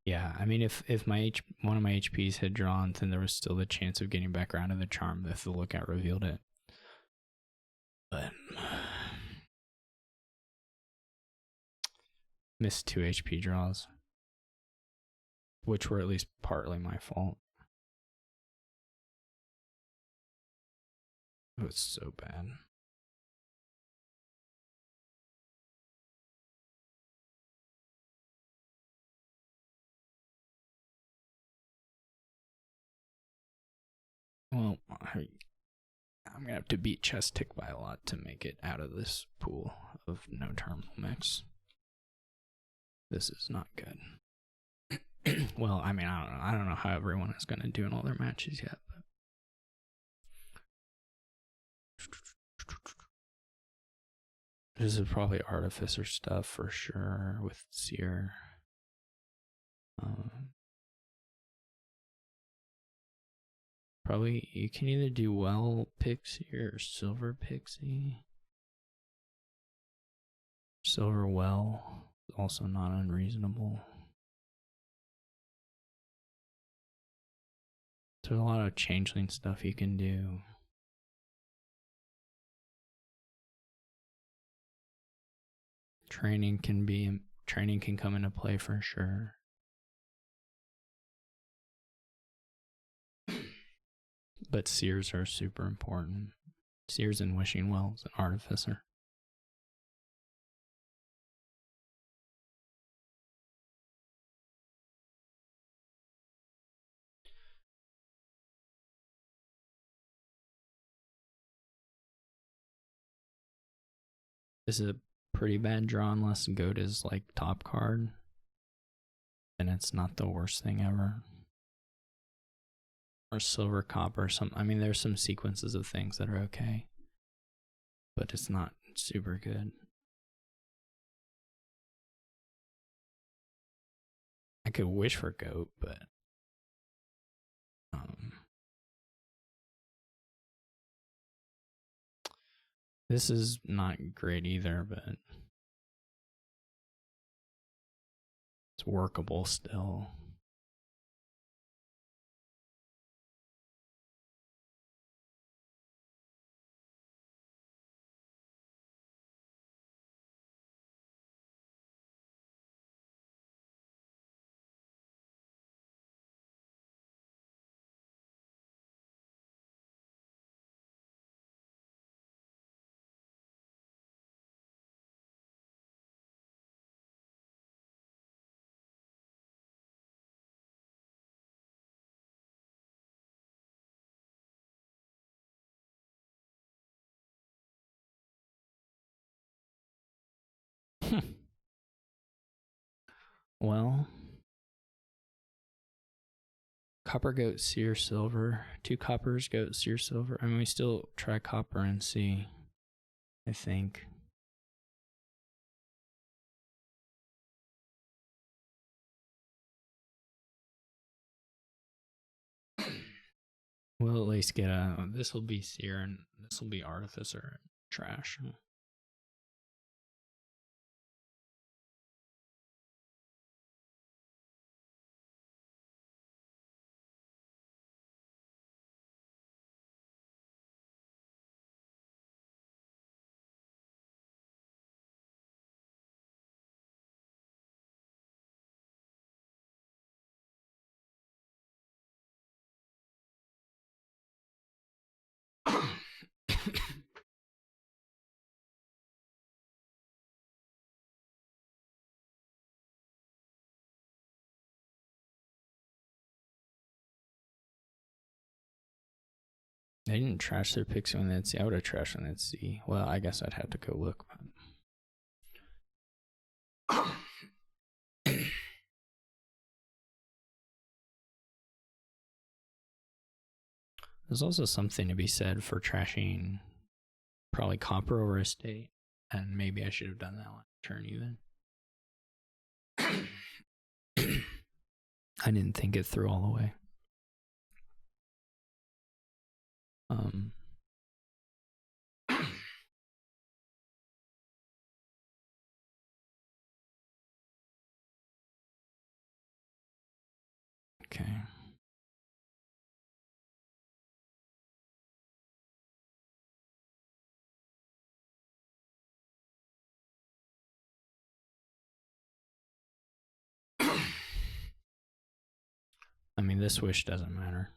Yeah, I mean, if one of my HPs had drawn, then there was still the chance of getting back around to the charm if the lookout revealed it. But missed 2 HP draws, which were at least partly my fault. It was so bad. Well, I'm gonna have to beat Chess Tick by a lot to make it out of this pool of no terminal mix. This is not good. Well, I mean, I don't know how everyone is gonna do in all their matches yet. But this is probably Artificer stuff for sure with Seer. Probably you can either do Well Pixie or Silver Pixie. Silver Well is also not unreasonable. There's a lot of changeling stuff you can do. Training can come into play for sure. But Seers are super important. Seers and Wishing Wells and Artificer. This is a pretty bad draw unless Goat is like top card. And it's not the worst thing ever. Or Silver Copper or something. I mean, there's some sequences of things that are okay. But it's not super good. I could wish for Goat, but this is not great either, but it's workable still. Well, Copper, Goat, Seer, Silver. 2 coppers, Goat, Seer, Silver. I mean, we still try Copper and see, I think. We'll at least get a... This will be Seer and this will be Artificer. Trash. They didn't trash their Pixie when they'd see. I would have trashed when they'd see. Well, I guess I'd have to go look. But... There's also something to be said for trashing probably Copper over Estate. And maybe I should have done that one turn even. I didn't think it through all the way. Okay. I mean, this wish doesn't matter.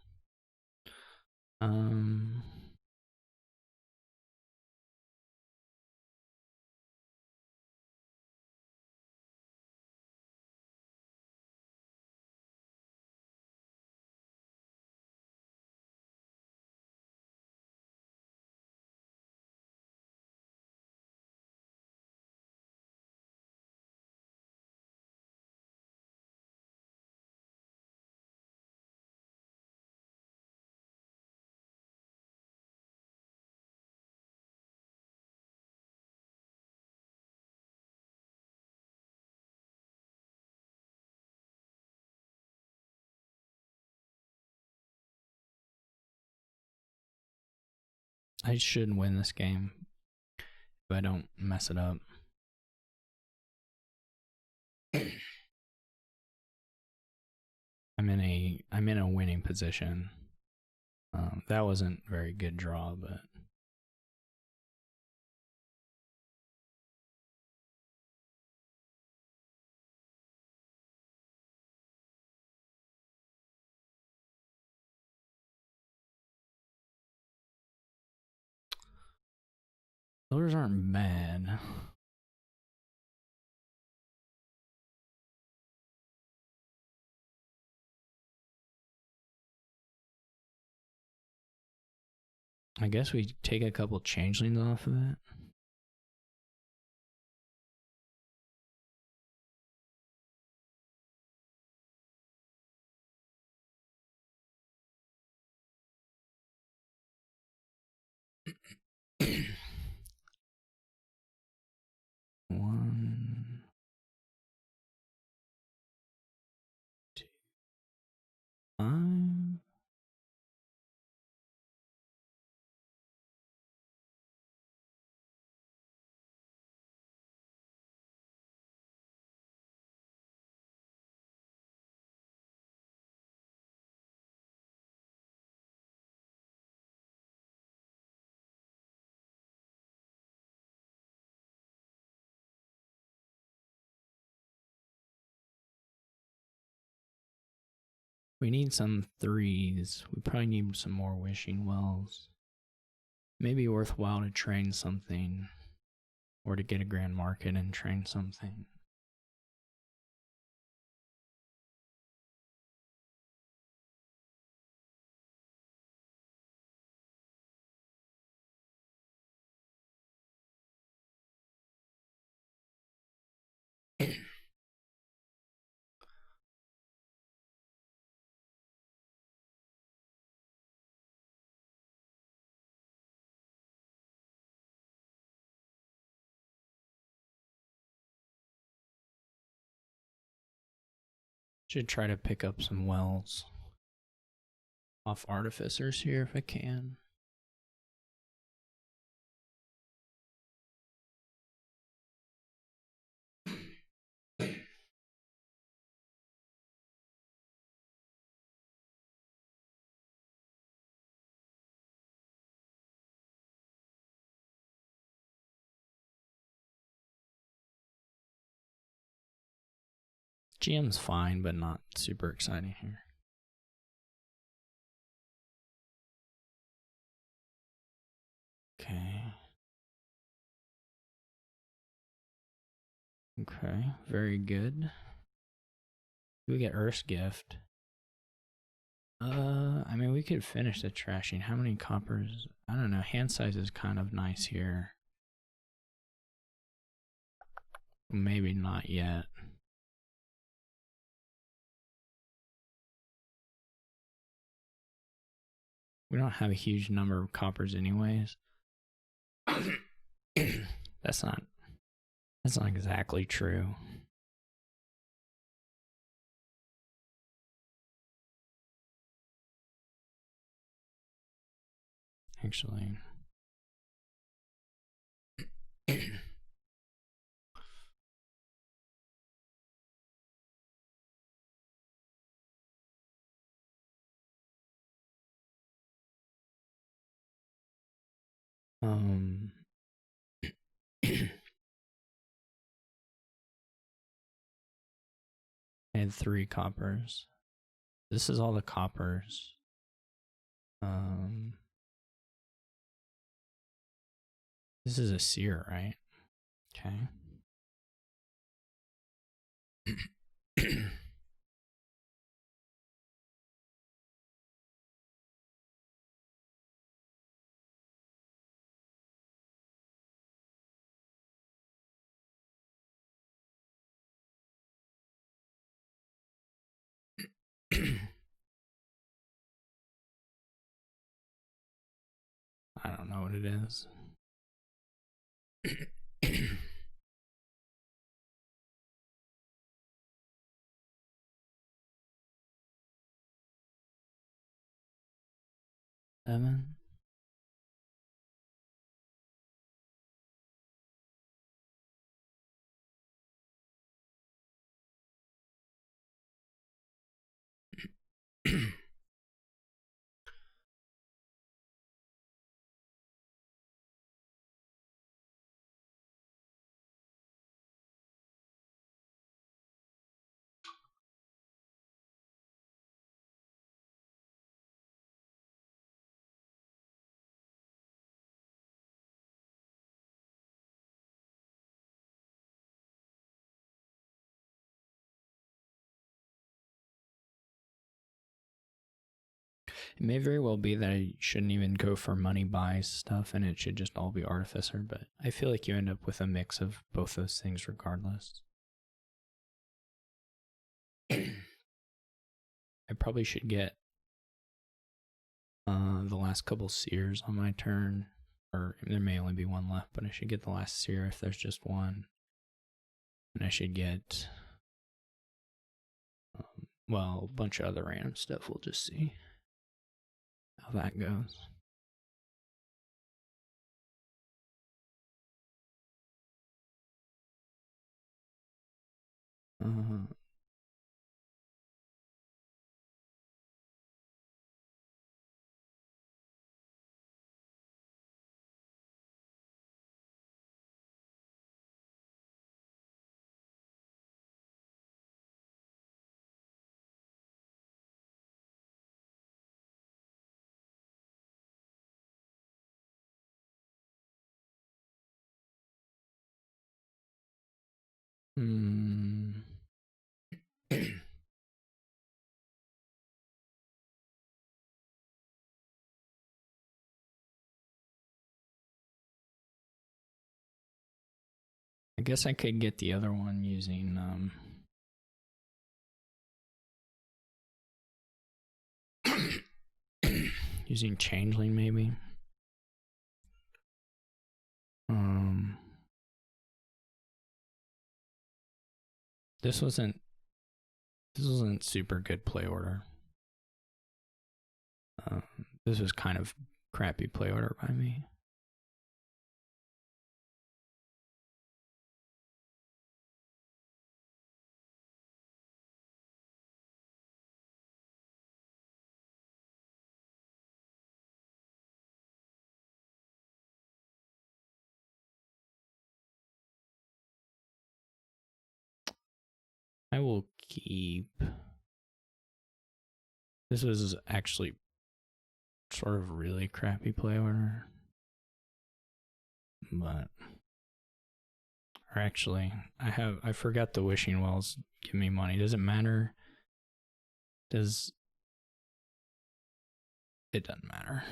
I should win this game if I don't mess it up. I'm in a winning position. That wasn't a very good draw, but those aren't bad. I guess we take a couple changelings off of it. One, two, 5. We need some 3s. We probably need some more wishing wells. Maybe worthwhile to train something, or to get a grand market and train something. Should try to pick up some wells off artificers here if I can. GM's fine, but not super exciting here. Okay. Okay, very good. We get Earth's Gift. I mean, we could finish the trashing. How many coppers? I don't know. Hand size is kind of nice here. Maybe not yet. We don't have a huge number of coppers anyways. That's not exactly true. actually. I had 3 coppers. This is all the coppers. This is a seer, right? Okay. I don't know what it is. Seven. It may very well be that I shouldn't even go for money buy stuff and it should just all be Artificer, but I feel like you end up with a mix of both those things regardless. I probably should get the last couple seers on my turn, or there may only be one left, but I should get the last seer if there's just one. And I should get, well, a bunch of other random stuff. We'll just see how that goes. I guess I could get the other one using using Changeling maybe. This wasn't super good play order. This was kind of crappy play order by me. I will keep. This was actually sort of really crappy play order. But, or actually, I forgot the wishing wells give me money. Does it matter? It doesn't matter.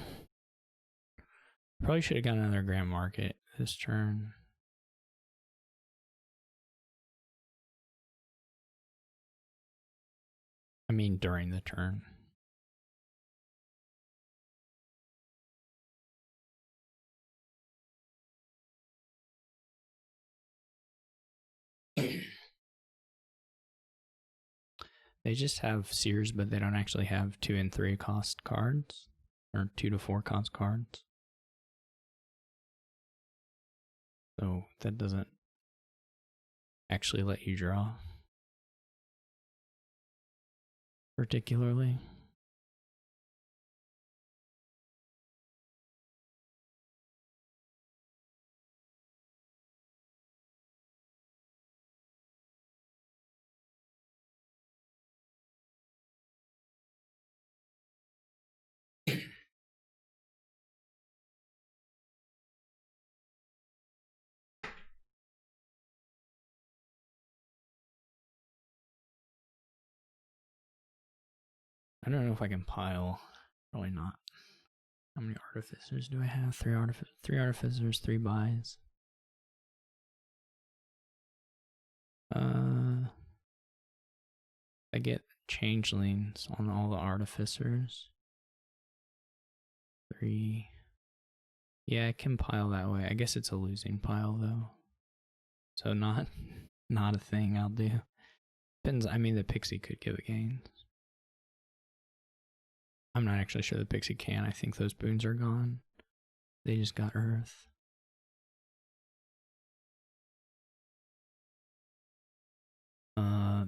Probably should have gotten another Grand Market this turn. I mean, during the turn. They just have Seers, but they don't actually have 2 and 3 cost cards, or 2 to 4 cost cards. So that doesn't actually let you draw particularly. I don't know if I can pile. Probably not. How many artificers do I have? Three artificers, 3 buys. I get changelings on all the artificers. 3. Yeah, I can pile that way. I guess it's a losing pile though. So not a thing I'll do. Depends. I mean, the pixie could give a gain. I'm not actually sure the pixie can. I think those boons are gone. They just got earth.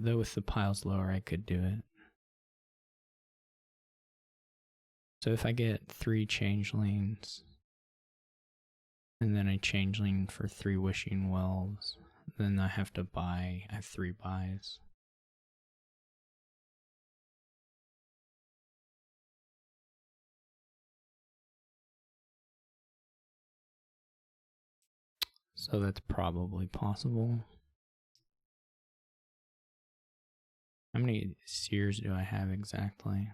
Though with the piles lower, I could do it. So if I get 3 changelings, and then a changeling for 3 wishing wells, then I have 3 buys. So that's probably possible. How many seers do I have exactly?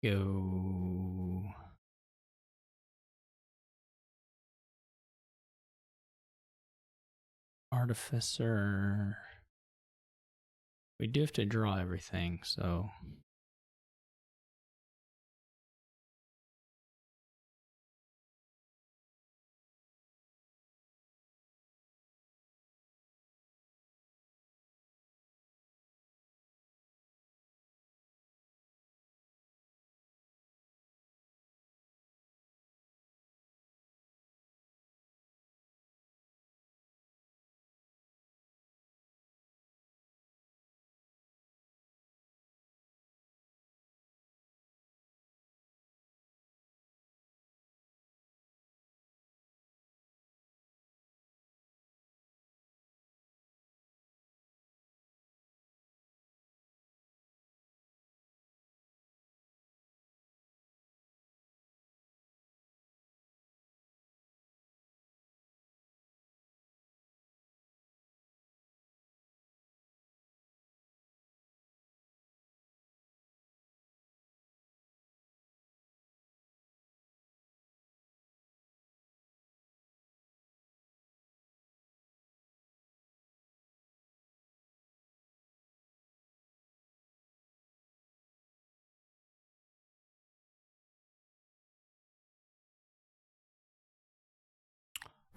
Go. Artificer. We do have to draw everything, so.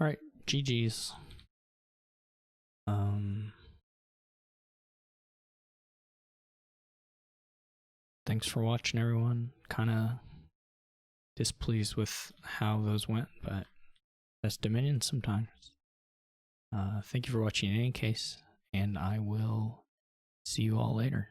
All right, GG's. Thanks for watching, everyone. Kind of displeased with how those went, but that's Dominion sometimes. Thank you for watching in any case, and I will see you all later.